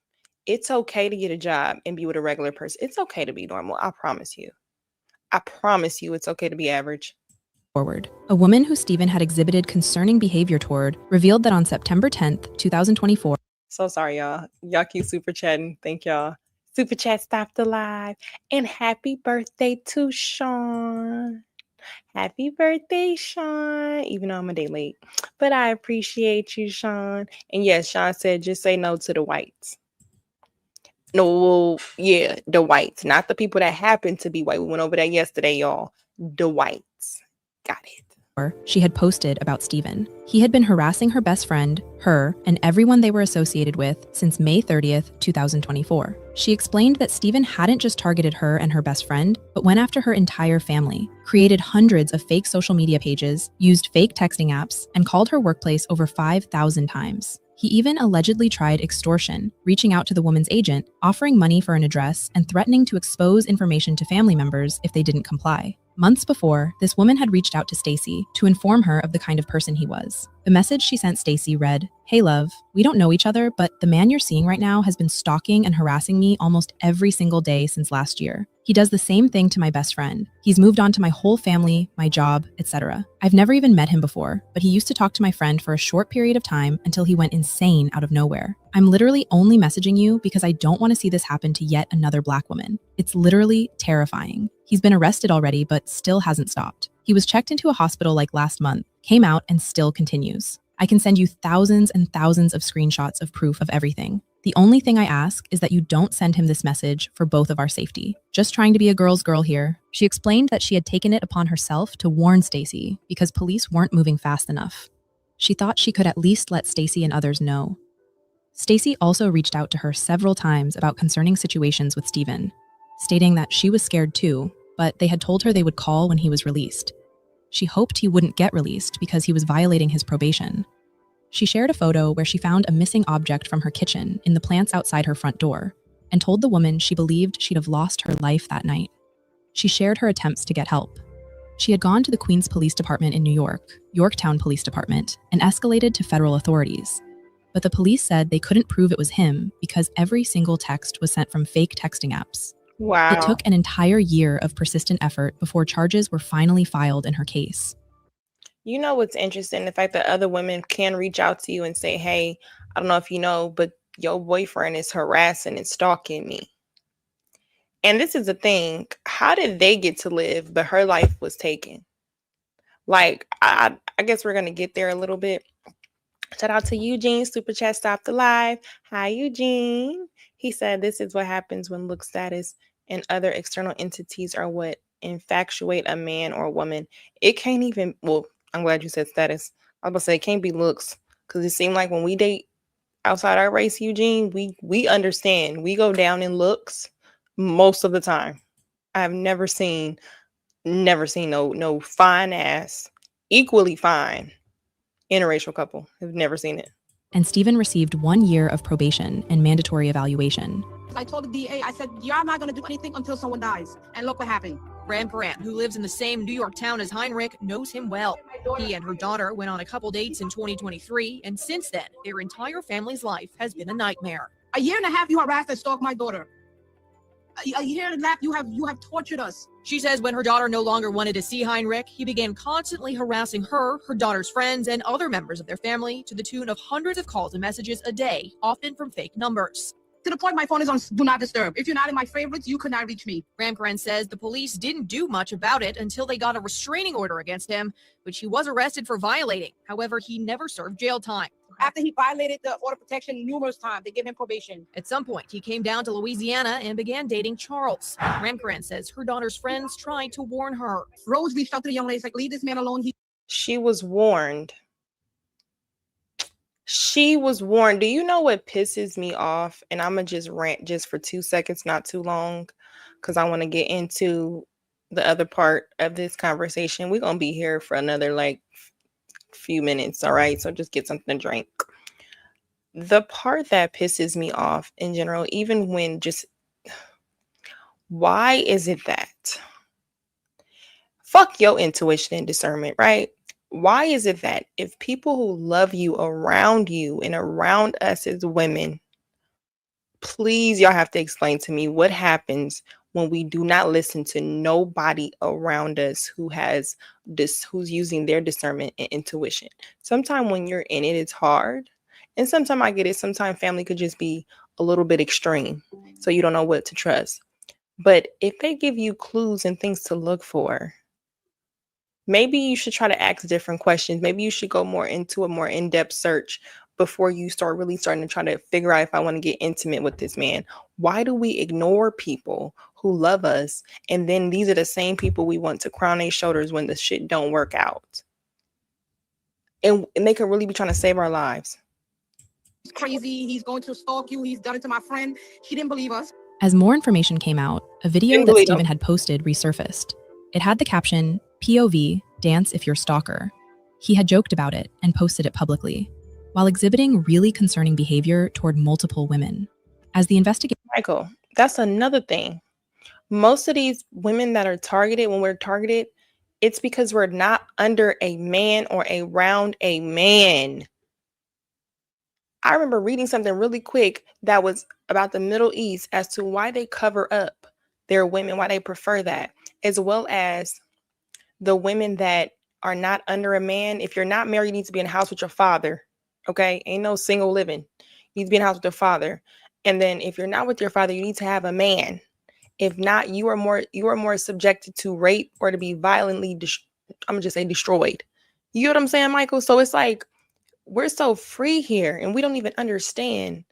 S1: It's okay to get a job and be with a regular person. It's okay to be normal. I promise you. I promise you it's okay to be average.
S3: Forward. A woman who Stephen had exhibited concerning behavior toward revealed that on September 10th, 2024.
S1: So sorry, y'all. Y'all keep super chatting. Thank y'all. Super chat stopped alive. And happy birthday to Sean. Happy birthday, Sean. Even though I'm a day late. But I appreciate you, Sean. And yes, Sean said just say no to the whites. No, yeah, the whites. Not the people that happen to be white. We went over that yesterday, y'all. The whites. Got it.
S3: She had posted about Stephen. He had been harassing her best friend, her, and everyone they were associated with since May 30th, 2024. She explained that Stephen hadn't just targeted her and her best friend, but went after her entire family, created hundreds of fake social media pages, used fake texting apps, and called her workplace over 5,000 times. He even allegedly tried extortion, reaching out to the woman's agent, offering money for an address, and threatening to expose information to family members if they didn't comply. Months before, this woman had reached out to Stacy to inform her of the kind of person he was. The message she sent Stacy read, "Hey love, we don't know each other, but the man you're seeing right now has been stalking and harassing me almost every single day since last year. He does the same thing to my best friend. He's moved on to my whole family, my job, etc. I've never even met him before, but he used to talk to my friend for a short period of time until he went insane out of nowhere. I'm literally only messaging you because I don't want to see this happen to yet another Black woman. It's literally terrifying. He's been arrested already, but still hasn't stopped. He was checked into a hospital like last month, came out, and still continues. I can send you thousands and thousands of screenshots of proof of everything. The only thing I ask is that you don't send him this message for both of our safety. Just trying to be a girl's girl here." She explained that she had taken it upon herself to warn Stacy because police weren't moving fast enough. She thought she could at least let Stacy and others know. Stacy also reached out to her several times about concerning situations with Stephen, stating that she was scared too, but they had told her they would call when he was released. She hoped he wouldn't get released because he was violating his probation. She shared a photo where she found a missing object from her kitchen in the plants outside her front door and told the woman she believed she'd have lost her life that night. She shared her attempts to get help. She had gone to the Queens Police Department in New York, Yorktown Police Department, and escalated to federal authorities. But the police said they couldn't prove it was him because every single text was sent from fake texting apps.
S1: Wow.
S3: It took an entire year of persistent effort before charges were finally filed in her case.
S1: You know what's interesting? The fact that other women can reach out to you and say, hey, I don't know if you know, but your boyfriend is harassing and stalking me. And this is the thing. How did they get to live, but her life was taken? Like, I guess we're going to get there a little bit. Shout out to Eugene. Super chat stopped alive. Hi, Eugene. He said, this is what happens when look status and other external entities are what infatuate a man or a woman. It can't even, well, I'm glad you said status. I was about to say it can't be looks, because it seemed like when we date outside our race, Eugene, we understand. We go down in looks most of the time. I've never seen no fine ass, equally fine interracial couple. I've never seen it.
S3: And Stephen received 1 year of probation and mandatory evaluation.
S22: I told the DA, I said, you're not going to do anything until someone dies. And look what happened.
S21: Graham Grant, who lives in the same New York town as Heinrich, knows him well. He and her daughter went on a couple dates in 2023, and since then, their entire family's life has been a nightmare.
S22: A year and a half you harassed and stalked my daughter. A year and a half you have tortured us.
S21: She says when her daughter no longer wanted to see Heinrich, he began constantly harassing her, her daughter's friends, and other members of their family to the tune of hundreds of calls and messages a day, often from fake numbers.
S22: To the point my phone is on Do Not Disturb. If you're not in my favorites, you could not reach me.
S21: Ramkran says the police didn't do much about it until they got a restraining order against him, which he was arrested for violating. However, he never served jail time.
S22: After he violated the order of protection numerous times, they gave him probation.
S21: At some point, he came down to Louisiana and began dating Charles. Ramkran says her daughter's friends tried to warn her.
S22: Rose reached out to the young lady, like, leave this man alone.
S1: She was warned. She was warned. Do you know what pisses me off? And I'm going to just rant just for 2 seconds, not too long, because I want to get into the other part of this conversation. We're going to be here for another few minutes. All right. So just get something to drink. The part that pisses me off in general, even when why is it that? Fuck your intuition and discernment, right? Why is it that if people who love you around and around us as women, please, y'all have to explain to me what happens when we do not listen to nobody around us who's using their discernment and intuition. Sometimes when you're in it, it's hard. And sometimes I get it. Sometimes family could just be a little bit extreme. So you don't know what to trust. But if they give you clues and things to look for, maybe you should try to ask different questions. Maybe you should go more into a more in-depth search before you start really starting to try to figure out if I want to get intimate with this man. Why do we ignore people who love us? And then these are the same people we want to crown their shoulders when the shit don't work out. And they could really be trying to save our lives.
S22: He's crazy. He's going to stalk you. He's done it to my friend. She didn't believe us.
S3: As more information came out, a video that Stephen had posted resurfaced. It had the caption, POV, dance if you're stalker. He had joked about it and posted it publicly, while exhibiting really concerning behavior toward multiple women. As the investigation—
S1: Michael, that's another thing. Most of these women that are targeted, when we're targeted, it's because we're not under a man or around a man. I remember reading something really quick that was about the Middle East as to why they cover up their women, why they prefer that, as well as the women that are not under a man. If you're not married, you need to be in a house with your father. Okay? Ain't no single living. You need to be in a house with your father. And then if you're not with your father, you need to have a man. If not, you are more subjected to rape or to be violently, I'm gonna just say destroyed. You know what I'm saying, Michael? So it's like, we're so free here and we don't even understand,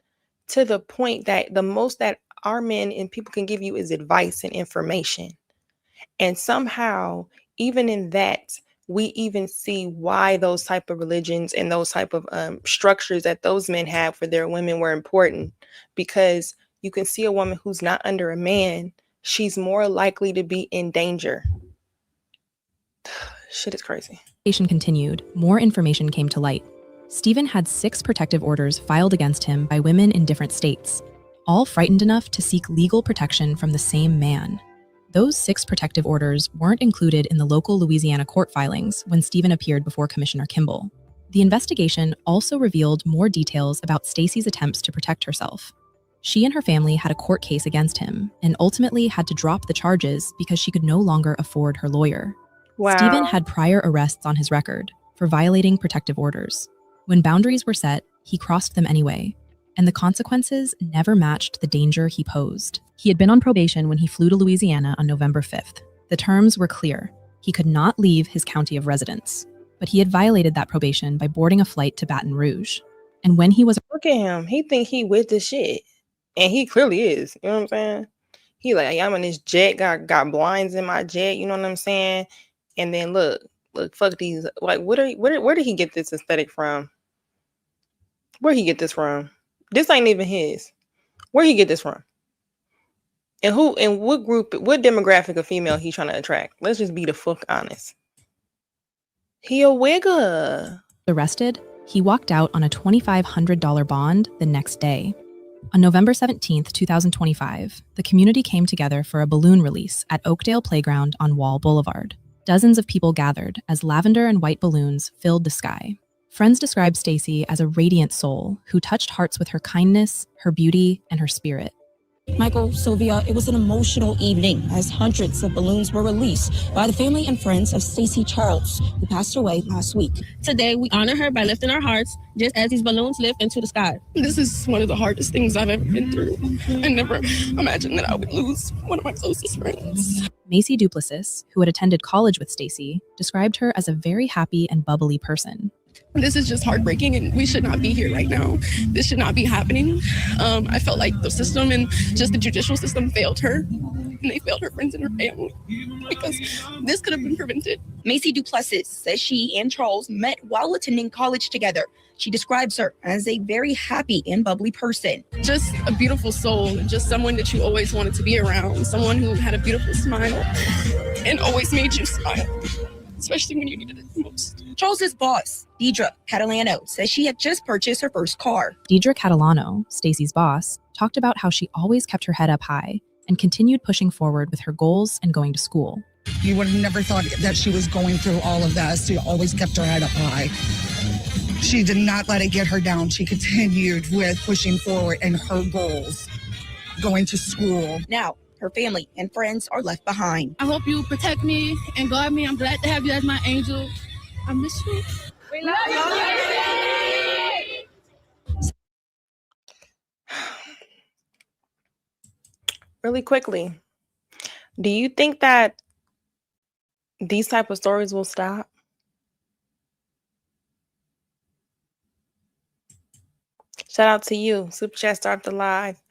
S1: to the point that the most that our men and people can give you is advice and information. And somehow, even in that, we even see why those type of religions and those type of structures that those men have for their women were important, because you can see a woman who's not under a man, she's more likely to be in danger. Shit is crazy.
S3: continued, more information came to light. Stephen had 6 protective orders filed against him by women in different states, all frightened enough to seek legal protection from the same man. Those 6 protective orders weren't included in the local Louisiana court filings when Stephen appeared before Commissioner Kimball. The investigation also revealed more details about Stacey's attempts to protect herself. She and her family had a court case against him and ultimately had to drop the charges because she could no longer afford her lawyer.
S1: Wow.
S3: Stephen had prior arrests on his record for violating protective orders. When boundaries were set, he crossed them anyway, and the consequences never matched the danger he posed. He had been on probation when he flew to Louisiana on November 5th. The terms were clear. He could not leave his county of residence, but he had violated that probation by boarding a flight to Baton Rouge. And when he was—
S1: Look at him. He think he with the shit. And he clearly is. You know what I'm saying? He like, I'm in this jet, got blinds in my jet, you know what I'm saying? And then look, fuck these. Like, where did he get this aesthetic from? Where'd he get this from? This ain't even his. Where'd he get this from? And who and what group, what demographic of female he trying to attract? Let's just be the fuck honest. He a wigger.
S3: Arrested, he walked out on a $2,500 bond the next day. On November 17th, 2025, the community came together for a balloon release at Oakdale Playground on Wall Boulevard. Dozens of people gathered as lavender and white balloons filled the sky. Friends described Stacey as a radiant soul who touched hearts with her kindness, her beauty, and her spirit.
S9: Michael, Sylvia, it was an emotional evening as hundreds of balloons were released by the family and friends of Stacey Charles, who passed away last week.
S11: Today, we honor her by lifting our hearts just as these balloons lift into the sky. This is one of the hardest things I've ever been through. I never imagined that I would lose one of my closest friends.
S3: Macy Duplessis, who had attended college with Stacey, described her as a very happy and bubbly person.
S11: This is just heartbreaking, and we should not be here right now. This should not be happening. I felt like the system and just the judicial system failed her, and they failed her friends and her family, because this could have been prevented.
S9: Macy Duplessis says she and Charles met while attending college together. She describes her as a very happy and bubbly person.
S11: Just a beautiful soul, and just someone that you always wanted to be around, someone who had a beautiful smile and always made you smile, especially when you needed it the most.
S9: Charles's boss, Deidre Catalano, says she had just purchased her first car.
S3: Deidre Catalano, Stacey's boss, talked about how she always kept her head up high and continued pushing forward with her goals and going to school.
S23: You would have never thought that she was going through all of this. She always kept her head up high. She did not let it get her down. She continued with pushing forward and her goals. going to school. Now, her family and friends are left behind.
S11: I hope you protect me and guard me. I'm glad to have you as my angel. I miss you. We love you.
S1: Really quickly, do you think that these type of stories will stop? Shout out to you. Super Chat start the live.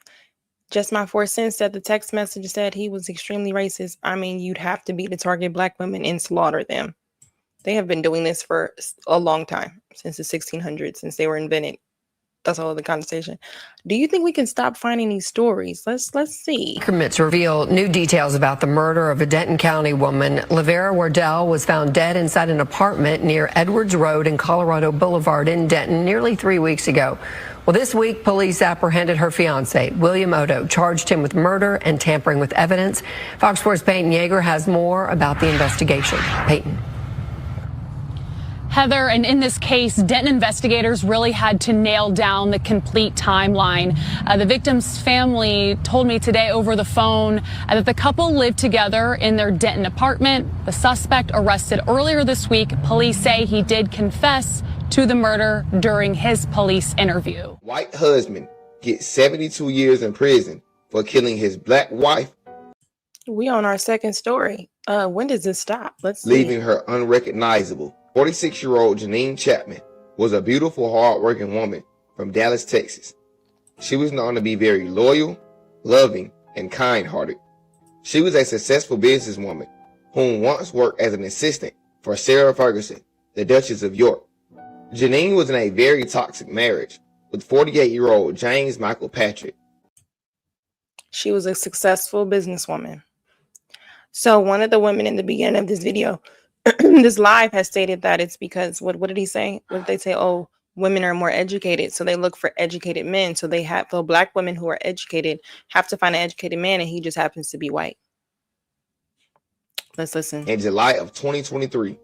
S1: Just my 4 cents said the text message said he was extremely racist. I mean, you'd have to be to target black women and slaughter them. They have been doing this for a long time, since the 1600s, since they were invented. That's all of the conversation. Do you think we can stop finding these stories? Let's see.
S8: Documents reveal new details about the murder of a Denton County woman. Lavera Wardell was found dead inside an apartment near Edwards Road and Colorado Boulevard in Denton nearly 3 weeks ago. Well, this week, police apprehended her fiance, William Odo, charged him with murder and tampering with evidence. Fox Sports' Peyton Yeager has more about the investigation. Peyton.
S10: Heather, and in this case, Denton investigators really had to nail down the complete timeline. The victim's family told me today over the phone that the couple lived together in their Denton apartment. The suspect arrested earlier this week. Police say he did confess to the murder during his police interview.
S14: White husband gets 72 years in prison for killing his black wife.
S1: We on our second story. When does this stop? Let's see.
S14: Leaving her unrecognizable. 46-year-old Janine Chapman was a beautiful, hard-working woman from Dallas, Texas. She was known to be very loyal, loving, and kind-hearted. She was a successful businesswoman who once worked as an assistant for Sarah Ferguson, the Duchess of York. Janine was in a very toxic marriage with 48-year-old James Michael Patrick.
S1: She was a successful businesswoman. So one of the women in the beginning of this video, this live, has stated that it's because, what did he say? What did they say? Oh, women are more educated, so they look for educated men. So they have, the black women who are educated have to find an educated man, and he just happens to be white. Let's listen.
S14: In July of 2023,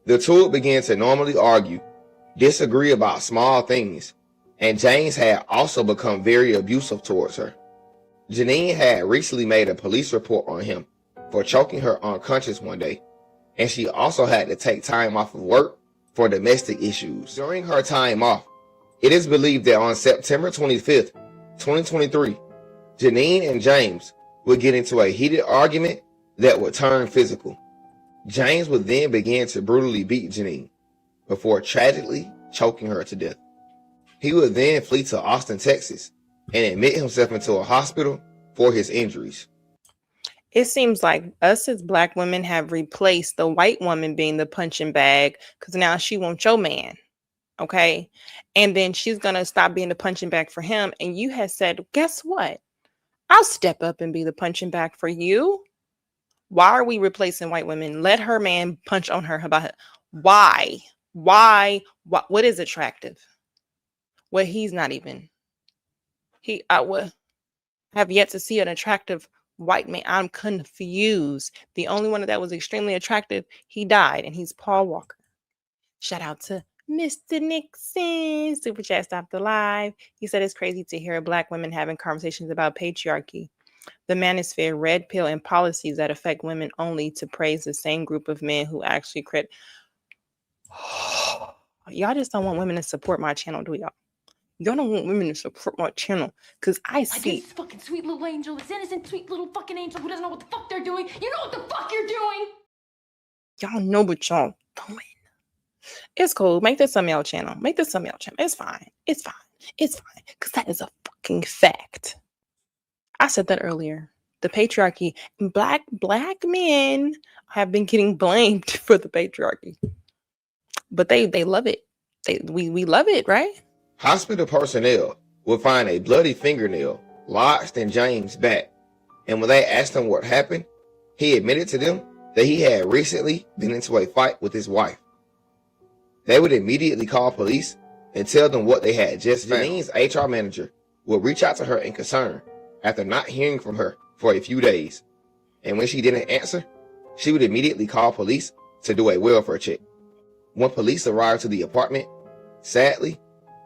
S14: the two began to normally argue, disagree about small things, and James had also become very abusive towards her. Janine had recently made a police report on him for choking her unconscious one day, and she also had to take time off of work for domestic issues. During her time off, it is believed that on September 25th, 2023, Janine and James would get into a heated argument that would turn physical. James would then begin to brutally beat Janine before tragically choking her to death. He would then flee to Austin, Texas, and admit himself into a hospital for his injuries.
S1: It seems like us as black women have replaced the white woman being the punching bag, because now she wants your man. Okay. And then she's going to stop being the punching bag for him. And you have said, guess what? I'll step up and be the punching bag for you. Why are we replacing white women? Let her man punch on her. About her. Why? What is attractive? Well, he's not even. I would have yet to see an attractive white man. I'm confused. The only one that was extremely attractive, he died, and he's Paul Walker. Shout out to Mr. Nixon. Super Chat stopped the live. He said it's crazy to hear black women having conversations about patriarchy, the manosphere, red pill, and policies that affect women only to praise the same group of men who actually Y'all just don't want women to support my channel, do y'all? Y'all don't want women to support my channel, because I see
S19: this fucking sweet little angel, this innocent sweet little fucking angel who doesn't know what the fuck they're doing. You know what the fuck you're doing.
S1: y'all know what y'all doing. It's cool. Make this some y'all channel. Make this some y'all channel. It's fine. It's fine. It's fine. Because that is a fucking fact. I said that earlier. The patriarchy. Black men have been getting blamed for the patriarchy. But they love it. We love it, right?
S14: Hospital personnel would find a bloody fingernail lodged in James' back, and when they asked him what happened, he admitted to them that he had recently been into a fight with his wife. They would immediately call police and tell them what they had just found. Janine's HR manager would reach out to her in concern after not hearing from her for a few days, and when she didn't answer, she would immediately call police to do a welfare check. When police arrived to the apartment, sadly,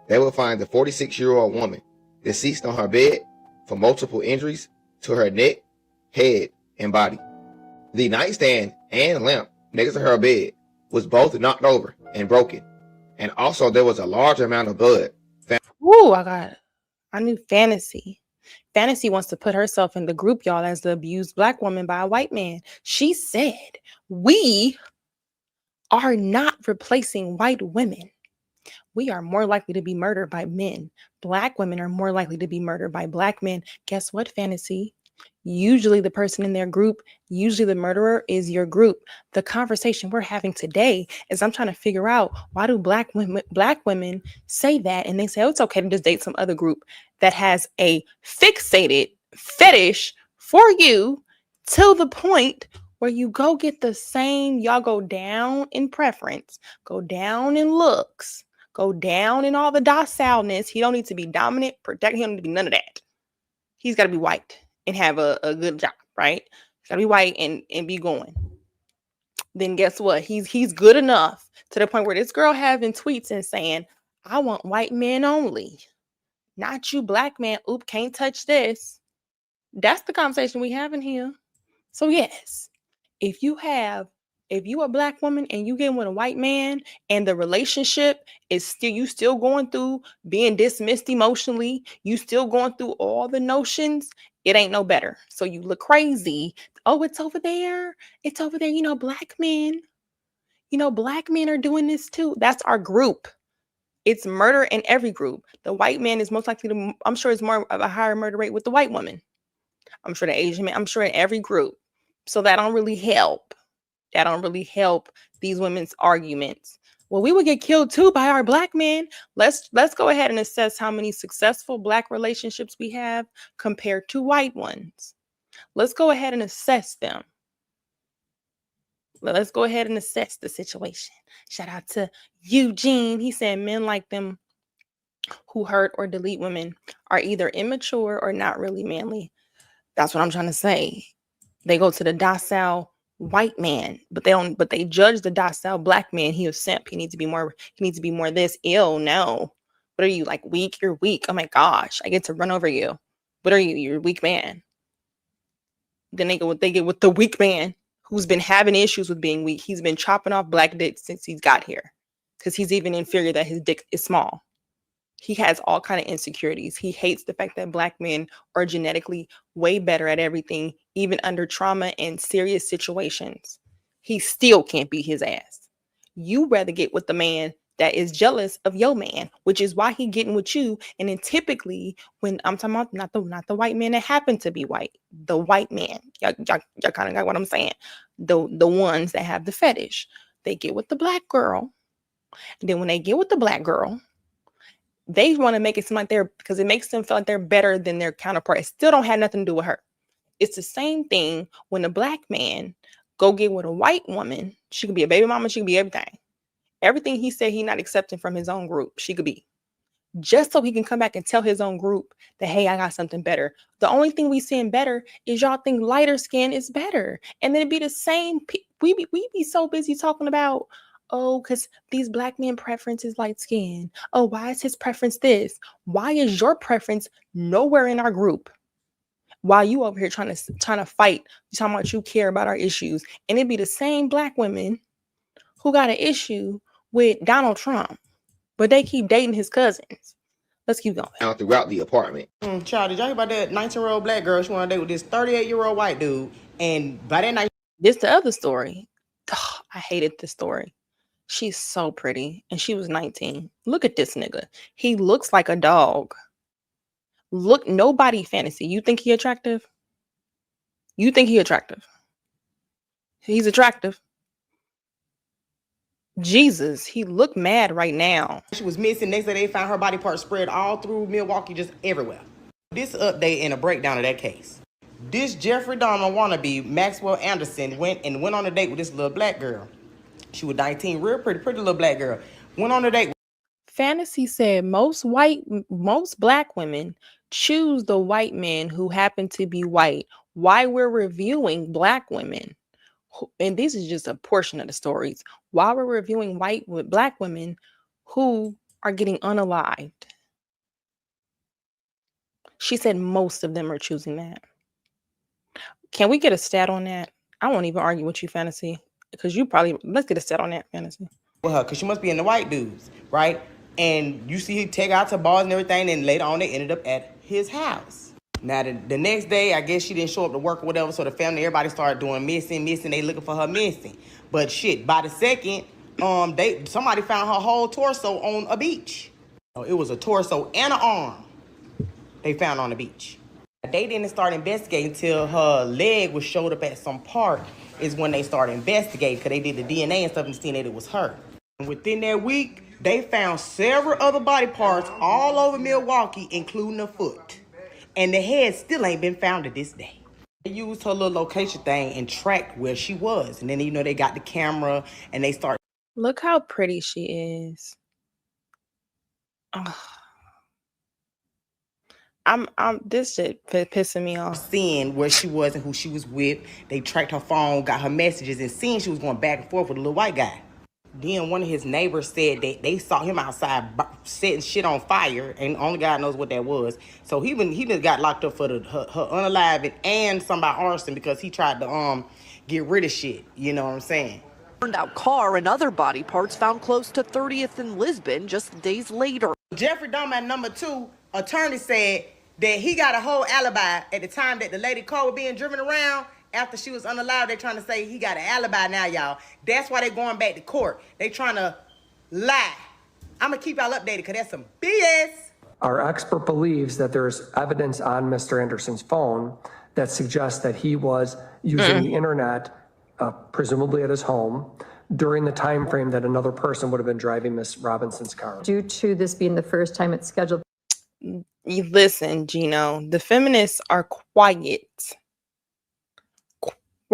S14: they would find the 46-year-old woman deceased on her bed for multiple injuries to her neck, head, and body. The nightstand and lamp next to her bed was both knocked over and broken, and also there was a large amount of blood.
S1: Ooh, I knew Fantasy. Fantasy wants to put herself in the group, y'all, as the abused black woman by a white man. She said, we are not replacing white women. We are more likely to be murdered by men. Black women are more likely to be murdered by black men. Guess what, Fantasy? Usually the person in their group, usually the murderer is your group. The conversation we're having today is I'm trying to figure out, why do black women say that? And they say, oh, it's okay to just date some other group that has a fixated fetish for you, to the point where you go get the same, y'all go down in preference, go down in looks, go down in all the docileness. He don't need to be dominant, protect. He don't need to be none of that. He's got to be white and have a good job, right? He's got to be white and be going. Then guess what? He's good enough to the point where this girl having tweets and saying, I want white men only, not you black man. Oop, can't touch this. That's the conversation we having here. So yes, if you a black woman and you get with a white man and the relationship is still going through being dismissed emotionally, you still going through all the notions, it ain't no better. So you look crazy. Oh, it's over there. It's over there. Black men are doing this too. That's our group. It's murder in every group. The white man is most likely to, I'm sure it's more of a higher murder rate with the white woman. I'm sure the Asian man, I'm sure in every group. So that don't really help. That don't really help these women's arguments. Well, we would get killed too by our black men. Let's go ahead and assess how many successful black relationships we have compared to white ones. Let's go ahead and assess them. Let's go ahead and assess the situation. Shout out to Eugene. He said men like them who hurt or delete women are either immature or not really manly. That's what I'm trying to say. They go to the docile white man, but they judge the docile black man. He a simp. He needs to be more this. Ew, no. What are you, like, weak? You're weak. Oh my gosh, I get to run over you. What are you? You're a weak man. Then they get with the weak man who's been having issues with being weak. He's been chopping off black dick since he's got here, because he's even inferior that his dick is small. He has all kind of insecurities. He hates the fact that black men are genetically way better at everything, even under trauma and serious situations. He still can't beat his ass. You rather get with the man that is jealous of your man, which is why he getting with you. And then typically, when I'm talking about not the white man that happen to be white, the white man, y'all kind of got what I'm saying. The ones that have the fetish, they get with the black girl. And then when they get with the black girl, they want to make it seem like because it makes them feel like they're better than their counterpart. It still don't have nothing to do with her. It's the same thing when a black man go get with a white woman. She could be a baby mama. She could be everything. Everything he said he not accepting from his own group, she could be. Just so he can come back and tell his own group that, hey, I got something better. The only thing we seeing better is y'all think lighter skin is better. And then it'd be the same. We be so busy talking about, oh, because these black men preference is light skin. Oh, why is his preference this? Why is your preference nowhere in our group? While you over here trying to fight, you talking about you care about our issues. And it'd be the same black women who got an issue with Donald Trump, but they keep dating his cousins. Let's keep going.
S14: Throughout the apartment.
S2: Child, did y'all hear about that 19-year-old black girl? She wanted to date with this 38-year-old white dude. And by that night,
S1: this the other story. Ugh, I hated this story. She's so pretty. And she was 19. Look at this nigga. He looks like a dog. Look, nobody fantasy. You think he attractive? You think he attractive? He's attractive. Jesus, he looked mad right now.
S2: she was missing. Next day, they found her body parts spread all through Milwaukee, just everywhere. This update and a breakdown of that case. This Jeffrey Dahmer wannabe, Maxwell Anderson, went on a date with this little black girl. She was 19, real pretty little black girl. Went on a date.
S1: Fantasy said most black women choose the white men who happen to be white. Why we're reviewing black women, and this is just a portion of the stories, while we're reviewing black women who are getting unalived. She said most of them are choosing that. Can we get a stat on that? I won't even argue with you, Fantasy, because you probably, let's get a stat on that, Fantasy.
S2: With her, because she must be in the white dudes, right? And you see he take out to bars and everything, and later on they ended up at his house. Now, the next day, I guess she didn't show up to work or whatever, so the family, everybody started doing missing, they looking for her missing. But shit, by the second, somebody found her whole torso on a beach. It was a torso and an arm they found on the beach. They didn't start investigating until her leg was showed up at some park is when they started investigating, because they did the DNA and stuff and seen that it was her. And within that week, they found several other body parts all over Milwaukee, including a foot. And the head still ain't been found to this day. They used her little location thing and tracked where she was. And then, they got the camera and they start.
S1: Look how pretty she is. Oh. This shit pissing me off.
S2: Seeing where she was and who she was with. They tracked her phone, got her messages, and seeing she was going back and forth with a little white guy. Then one of his neighbors said that they saw him outside setting shit on fire, and only God knows what that was. So he just got locked up for her unaliving and some by arson because he tried to get rid of shit. You know what I'm saying?
S12: Burned out car and other body parts found close to 30th in Lisbon just days later.
S2: Jeffrey Dahmer at number 2, attorney said that he got a whole alibi at the time that the lady car was being driven around. After she was unalive, they're trying to say he got an alibi now, y'all. That's why they're going back to court. They trying to lie. I'm going to keep y'all updated because that's some BS.
S13: Our expert believes that there's evidence on Mr. Anderson's phone that suggests that he was using the internet, presumably at his home, during the time frame that another person would have been driving Miss Robinson's car.
S15: Due to this being the first time it's scheduled.
S1: You listen, Gino, the feminists are quiet.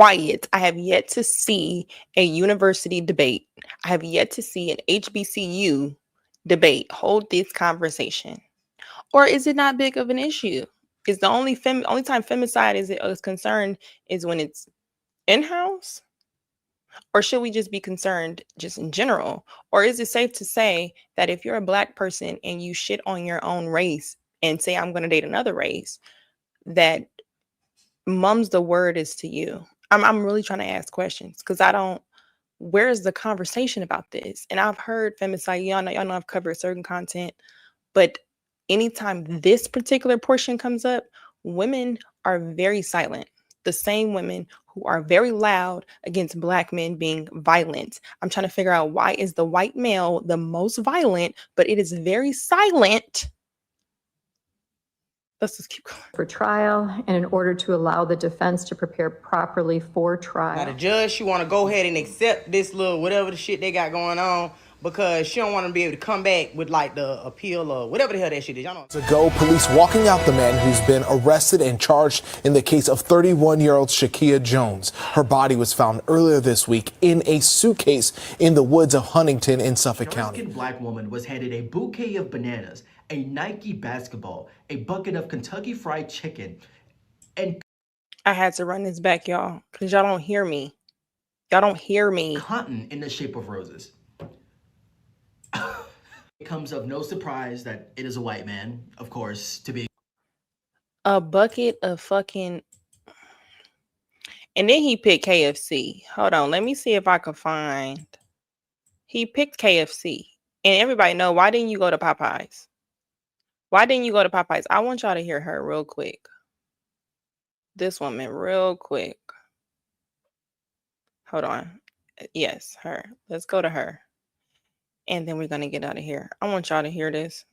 S1: I have yet to see a university debate. I have yet to see an HBCU debate hold this conversation. Or is it not big of an issue? Is the only time femicide is concerned is when it's in-house? Or should we just be concerned just in general? Or is it safe to say that if you're a Black person and you shit on your own race and say, I'm going to date another race, that mum's the word is to you? I'm really trying to ask questions because where's the conversation about this? And I've heard femicide, y'all know I've covered certain content, but anytime this particular portion comes up, women are very silent. The same women who are very loud against Black men being violent. I'm trying to figure out, why is the white male the most violent, but it is very silent? Let's just keep going.
S15: For trial, and in order to allow the defense to prepare properly for trial.
S2: Now the judge, she want to go ahead and accept this little whatever the shit they got going on because she don't want to be able to come back with like the appeal or whatever the hell that shit is. Y'all know.
S24: Ago, police walking out the man who's been arrested and charged in the case of 31-year-old Shakia Jones. Her body was found earlier this week in a suitcase in the woods of Huntington in Suffolk County.
S25: A Black woman was handed a bouquet of bananas, a Nike basketball, a bucket of Kentucky Fried Chicken, and
S1: I had to run this back, y'all, because y'all don't hear me. Y'all don't hear me.
S25: Cotton in the shape of roses. It comes of no surprise that it is a white man, of course, to be
S1: A bucket of fucking... And then he picked KFC. Hold on, let me see if I can find... He picked KFC. And everybody know, why didn't you go to Popeyes? Why didn't you go to Popeyes? I want y'all to hear her real quick. This woman real quick. Hold on. Yes, her. Let's go to her. And then we're going to get out of here. I want y'all to hear this.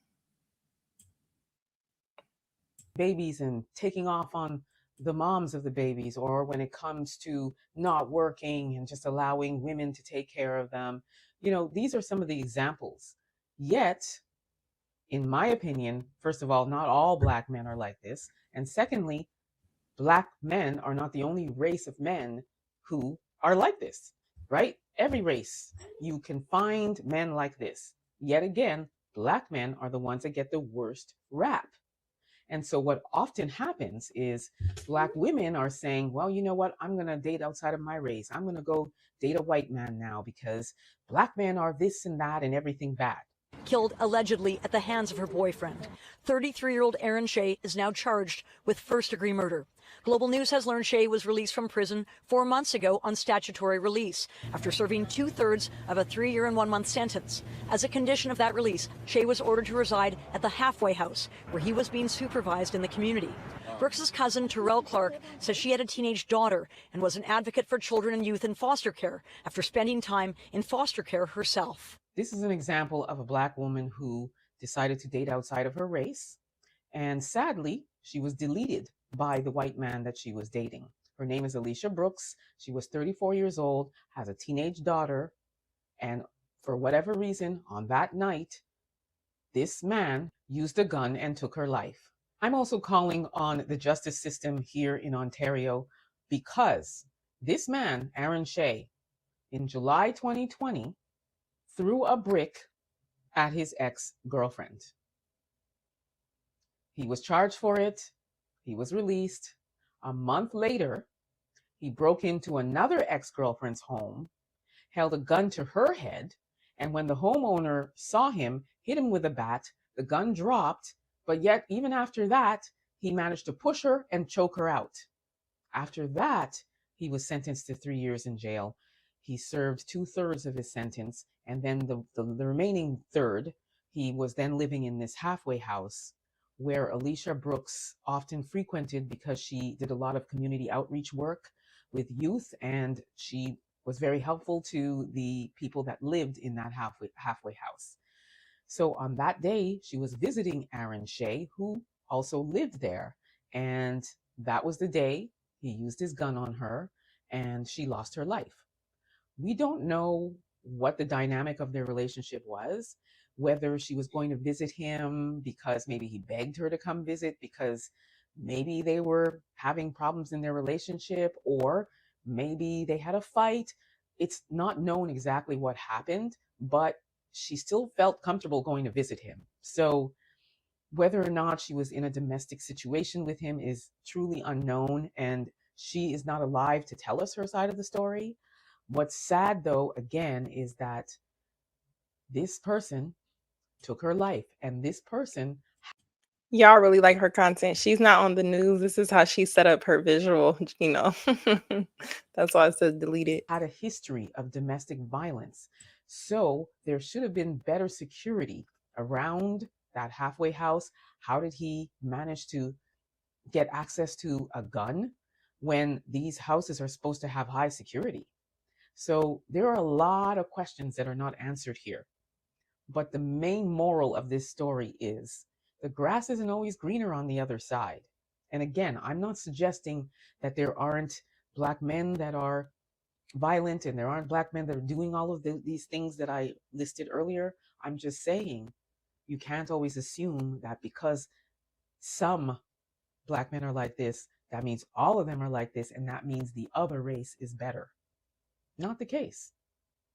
S26: Babies and taking off on the moms of the babies, or when it comes to not working and just allowing women to take care of them. You know, these are some of the examples. Yet, in my opinion, first of all, not all Black men are like this. And secondly, Black men are not the only race of men who are like this, right? Every race, you can find men like this. Yet again, Black men are the ones that get the worst rap. And so what often happens is Black women are saying, well, you know what? I'm going to date outside of my race. I'm going to go date a white man now because Black men are this and that and everything bad.
S4: killed allegedly at the hands of her boyfriend. 33-year-old Erin Shea is now charged with first-degree murder. Global News has learned Shea was released from prison 4 months ago on statutory release after serving 2/3 of a 3-year and 1-month sentence. As a condition of that release, Shea was ordered to reside at the halfway house where he was being supervised in the community. Brooks's cousin, Terrell Clark, says she had a teenage daughter and was an advocate for children and youth in foster care after spending time in foster care herself.
S26: This is an example of a Black woman who decided to date outside of her race. And sadly, she was deleted by the white man that she was dating. Her name is Alicia Brooks. She was 34 years old, has a teenage daughter. And for whatever reason, on that night, this man used a gun and took her life. I'm also calling on the justice system here in Ontario because this man, Erin Shea, in July 2020, threw a brick at his ex-girlfriend. He was charged for it. He was released. A month later, he broke into another ex-girlfriend's home, held a gun to her head, and when the homeowner saw him, hit him with a bat. The gun dropped, but yet even after that, he managed to push her and choke her out. After that, he was sentenced to 3 years in jail. He served 2/3 of his sentence, and then the remaining third, he was then living in this halfway house where Alicia Brooks often frequented because she did a lot of community outreach work with youth, and she was very helpful to the people that lived in that halfway house. So on that day, she was visiting Erin Shea, who also lived there, and that was the day he used his gun on her, and she lost her life. We don't know what the dynamic of their relationship was, whether she was going to visit him because maybe he begged her to come visit because maybe they were having problems in their relationship, or maybe they had a fight. It's not known exactly what happened, but she still felt comfortable going to visit him. So whether or not she was in a domestic situation with him is truly unknown, and she is not alive to tell us her side of the story. What's sad, though, again, is that this person took her life, and this person...
S1: Y'all really like her content. She's not on the news. This is how she set up her visual, you know. That's why it says deleted.
S26: Had a history of domestic violence. So there should have been better security around that halfway house. How did he manage to get access to a gun when these houses are supposed to have high security? So there are a lot of questions that are not answered here. But the main moral of this story is the grass isn't always greener on the other side. And again, I'm not suggesting that there aren't Black men that are violent and there aren't Black men that are doing all of these things that I listed earlier. I'm just saying you can't always assume that because some Black men are like this, that means all of them are like this, and that means the other race is better. Not the case.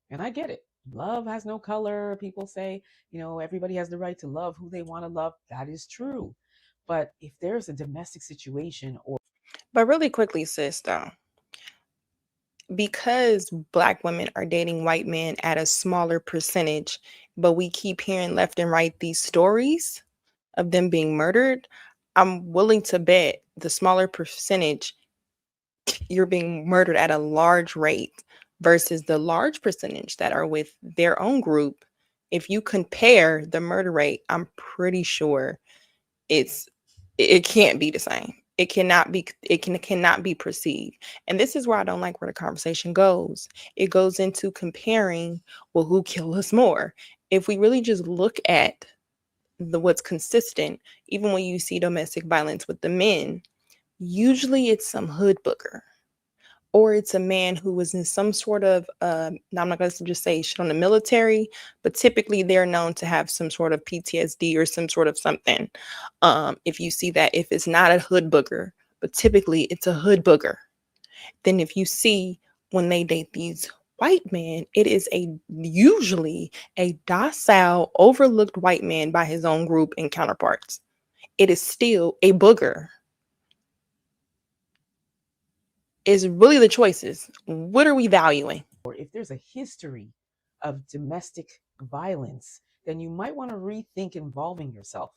S26: And I get it. Love has no color. People say, you know, everybody has the right to love who they want to love. That is true. But if there's a domestic situation or...
S1: But really quickly, sis, though, because Black women are dating white men at a smaller percentage, but we keep hearing left and right these stories of them being murdered, I'm willing to bet the smaller percentage, you're being murdered at a large rate versus the large percentage that are with their own group. If you compare the murder rate, I'm pretty sure it can't be the same. It cannot be perceived. And this is where I don't like where the conversation goes. It goes into comparing, well, who killed us more? If we really just look at what's consistent, even when you see domestic violence with the men, usually it's some hood booger, or it's a man who was in some sort of, I'm not going to just say shit on the military, but typically they're known to have some sort of PTSD or some sort of something. If you see that, if it's not a hood booger, but typically it's a hood booger. Then if you see when they date these white men, it is usually a docile, overlooked white man by his own group and counterparts. It is still a booger. Is really the choices. What are we valuing?
S26: Or if there's a history of domestic violence, then you might want to rethink involving yourself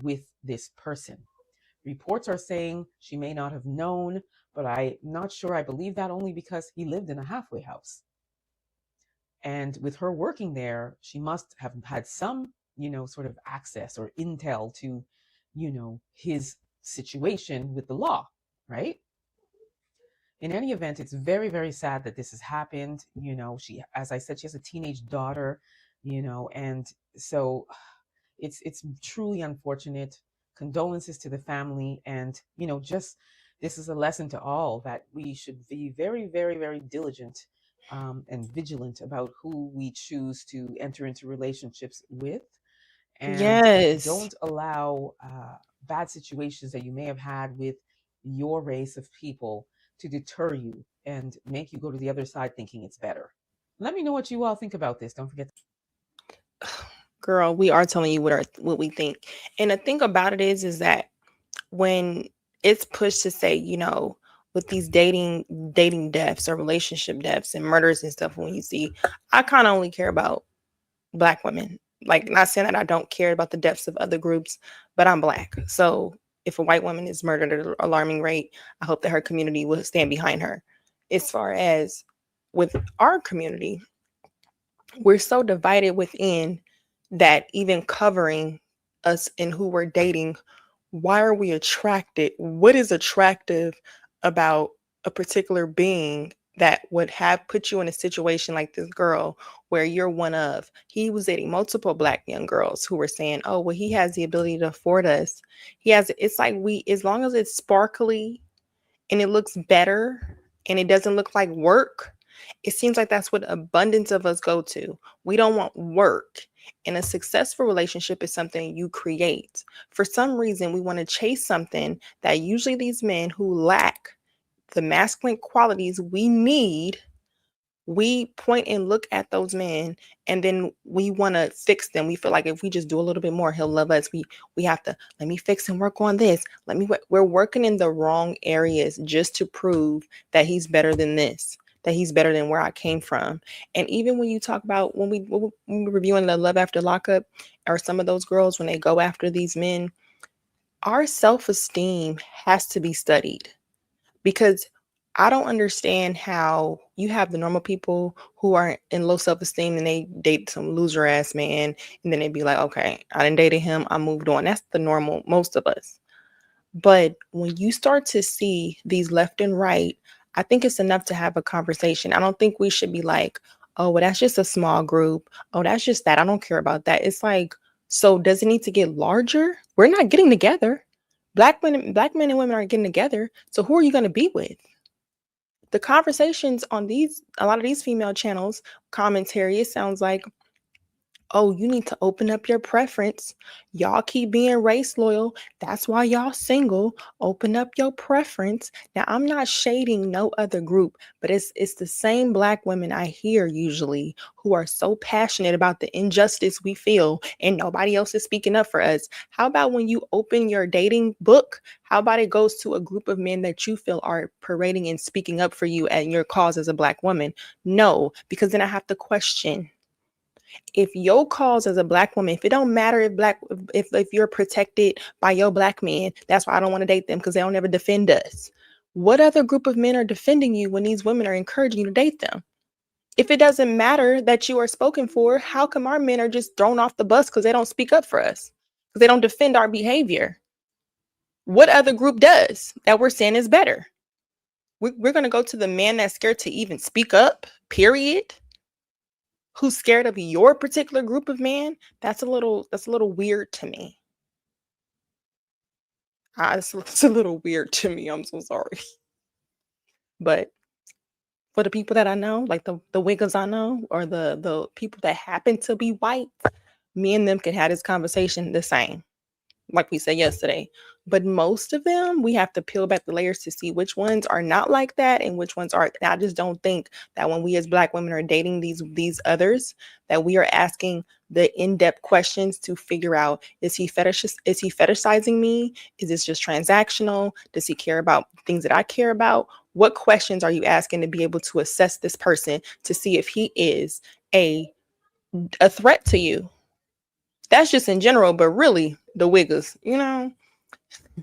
S26: with this person. Reports are saying she may not have known, but I'm not sure I believe that, only because he lived in a halfway house. And with her working there, she must have had some, sort of access or intel to, his situation with the law, right? In any event, it's very, very sad that this has happened. She, as I said, she has a teenage daughter, and so it's truly unfortunate. Condolences to the family, and just this is a lesson to all that we should be very, very, very diligent and vigilant about who we choose to enter into relationships with, and
S1: Yes.
S26: don't allow bad situations that you may have had with your race of people to deter you and make you go to the other side thinking it's better. Let me know what you all think about this. Don't forget.
S1: Girl, we are telling you what we think. And the thing about it is that when it's pushed to say, with these dating deaths or relationship deaths and murders and stuff, when you see, I kind of only care about Black women. Like, not saying that I don't care about the deaths of other groups, but I'm Black. So if a white woman is murdered at an alarming rate, I hope that her community will stand behind her. As far as with our community, we're so divided within that even covering us and who we're dating, why are we attracted? What is attractive about a particular being that would have put you in a situation like this girl where you're one of? He was dating multiple Black young girls who were saying, oh, well, he has the ability to afford us. It's like as long as it's sparkly and it looks better and it doesn't look like work, it seems like that's what abundance of us go to. We don't want work. And a successful relationship is something you create. For some reason, we want to chase something that usually these men who lack the masculine qualities we need, we point and look at those men, and then we want to fix them. We feel like if we just do a little bit more, he'll love us. We have to, let me fix and work on this. We're working in the wrong areas just to prove that he's better than this, that he's better than where I came from. And even when you talk about when we're reviewing the Love After Lockup, or some of those girls, when they go after these men, our self-esteem has to be studied, because I don't understand how you have the normal people who are in low self-esteem and they date some loser ass man, and then they'd be like, okay, I didn't date him, I moved on. That's the normal, most of us. But when you start to see these left and right, I think it's enough to have a conversation. I don't think we should be like, oh, well, that's just a small group. Oh, that's just that. I don't care about that. It's like, so does it need to get larger? We're not getting together. Black men and women aren't getting together. So who are you going to be with? The conversations on a lot of these female channels, commentary, it sounds like, oh, you need to open up your preference. Y'all keep being race loyal. That's why y'all single. Open up your preference. Now, I'm not shading no other group, but it's the same Black women I hear usually who are so passionate about the injustice we feel and nobody else is speaking up for us. How about when you open your dating book, how about it goes to a group of men that you feel are parading and speaking up for you and your cause as a Black woman? No, because then I have to question. If your cause as a Black woman, if it don't matter if you're protected by your Black man, that's why I don't want to date them, because they don't ever defend us. What other group of men are defending you when these women are encouraging you to date them? If it doesn't matter that you are spoken for, how come our men are just thrown off the bus because they don't speak up for us, because they don't defend our behavior? What other group does that we're saying is better? We're going to go to the man that's scared to even speak up, period? Who's scared of your particular group of man? That's a little weird to me. It's a little weird to me. I'm so sorry. But for the people that I know, like the wiggers I know, or the people that happen to be white, me and them can have this conversation the same, like we said yesterday. But most of them, we have to peel back the layers to see which ones are not like that and which ones are. And I just don't think that when we as Black women are dating these others, that we are asking the in-depth questions to figure out, is he fetishizing me? Is this just transactional? Does he care about things that I care about? What questions are you asking to be able to assess this person to see if he is a threat to you? That's just in general, but really the wiggers, you know.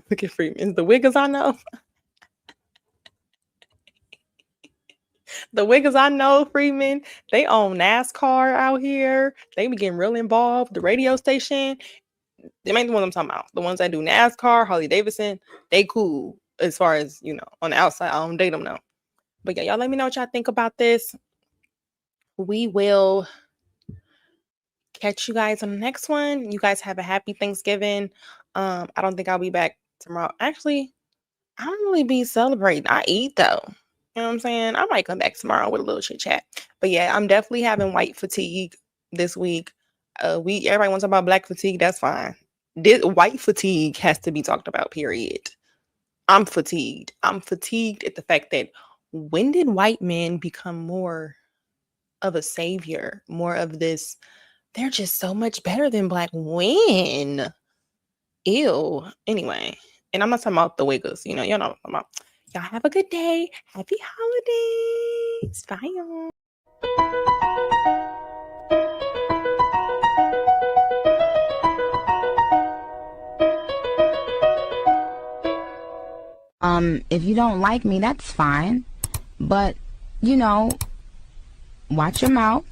S1: Look at Freeman. The wiggers I know. The wiggers I know, Freeman, they own NASCAR out here. They be getting real involved. The radio station, they ain't the ones I'm talking about. The ones that do NASCAR, Harley Davidson, they cool as far as, you know, on the outside. I don't date them now. But yeah, y'all let me know what y'all think about this. We will catch you guys on the next one. You guys have a happy Thanksgiving. I don't think I'll be back tomorrow. Actually, I don't really be celebrating. I eat though. You know what I'm saying? I might come back tomorrow with a little chit chat. But yeah, I'm definitely having white fatigue this week. Everybody wants to talk about black fatigue. That's fine. White fatigue has to be talked about, period. I'm fatigued. I'm fatigued at the fact that when did white men become more of a savior? More of this, they're just so much better than black women. Ew. Anyway, and I'm not talking about the wiggers. You know, y'all know what I'm talking about. Y'all have a good day. Happy holidays. Bye, y'all.
S6: If you don't like me, that's fine. But, you know, watch your mouth.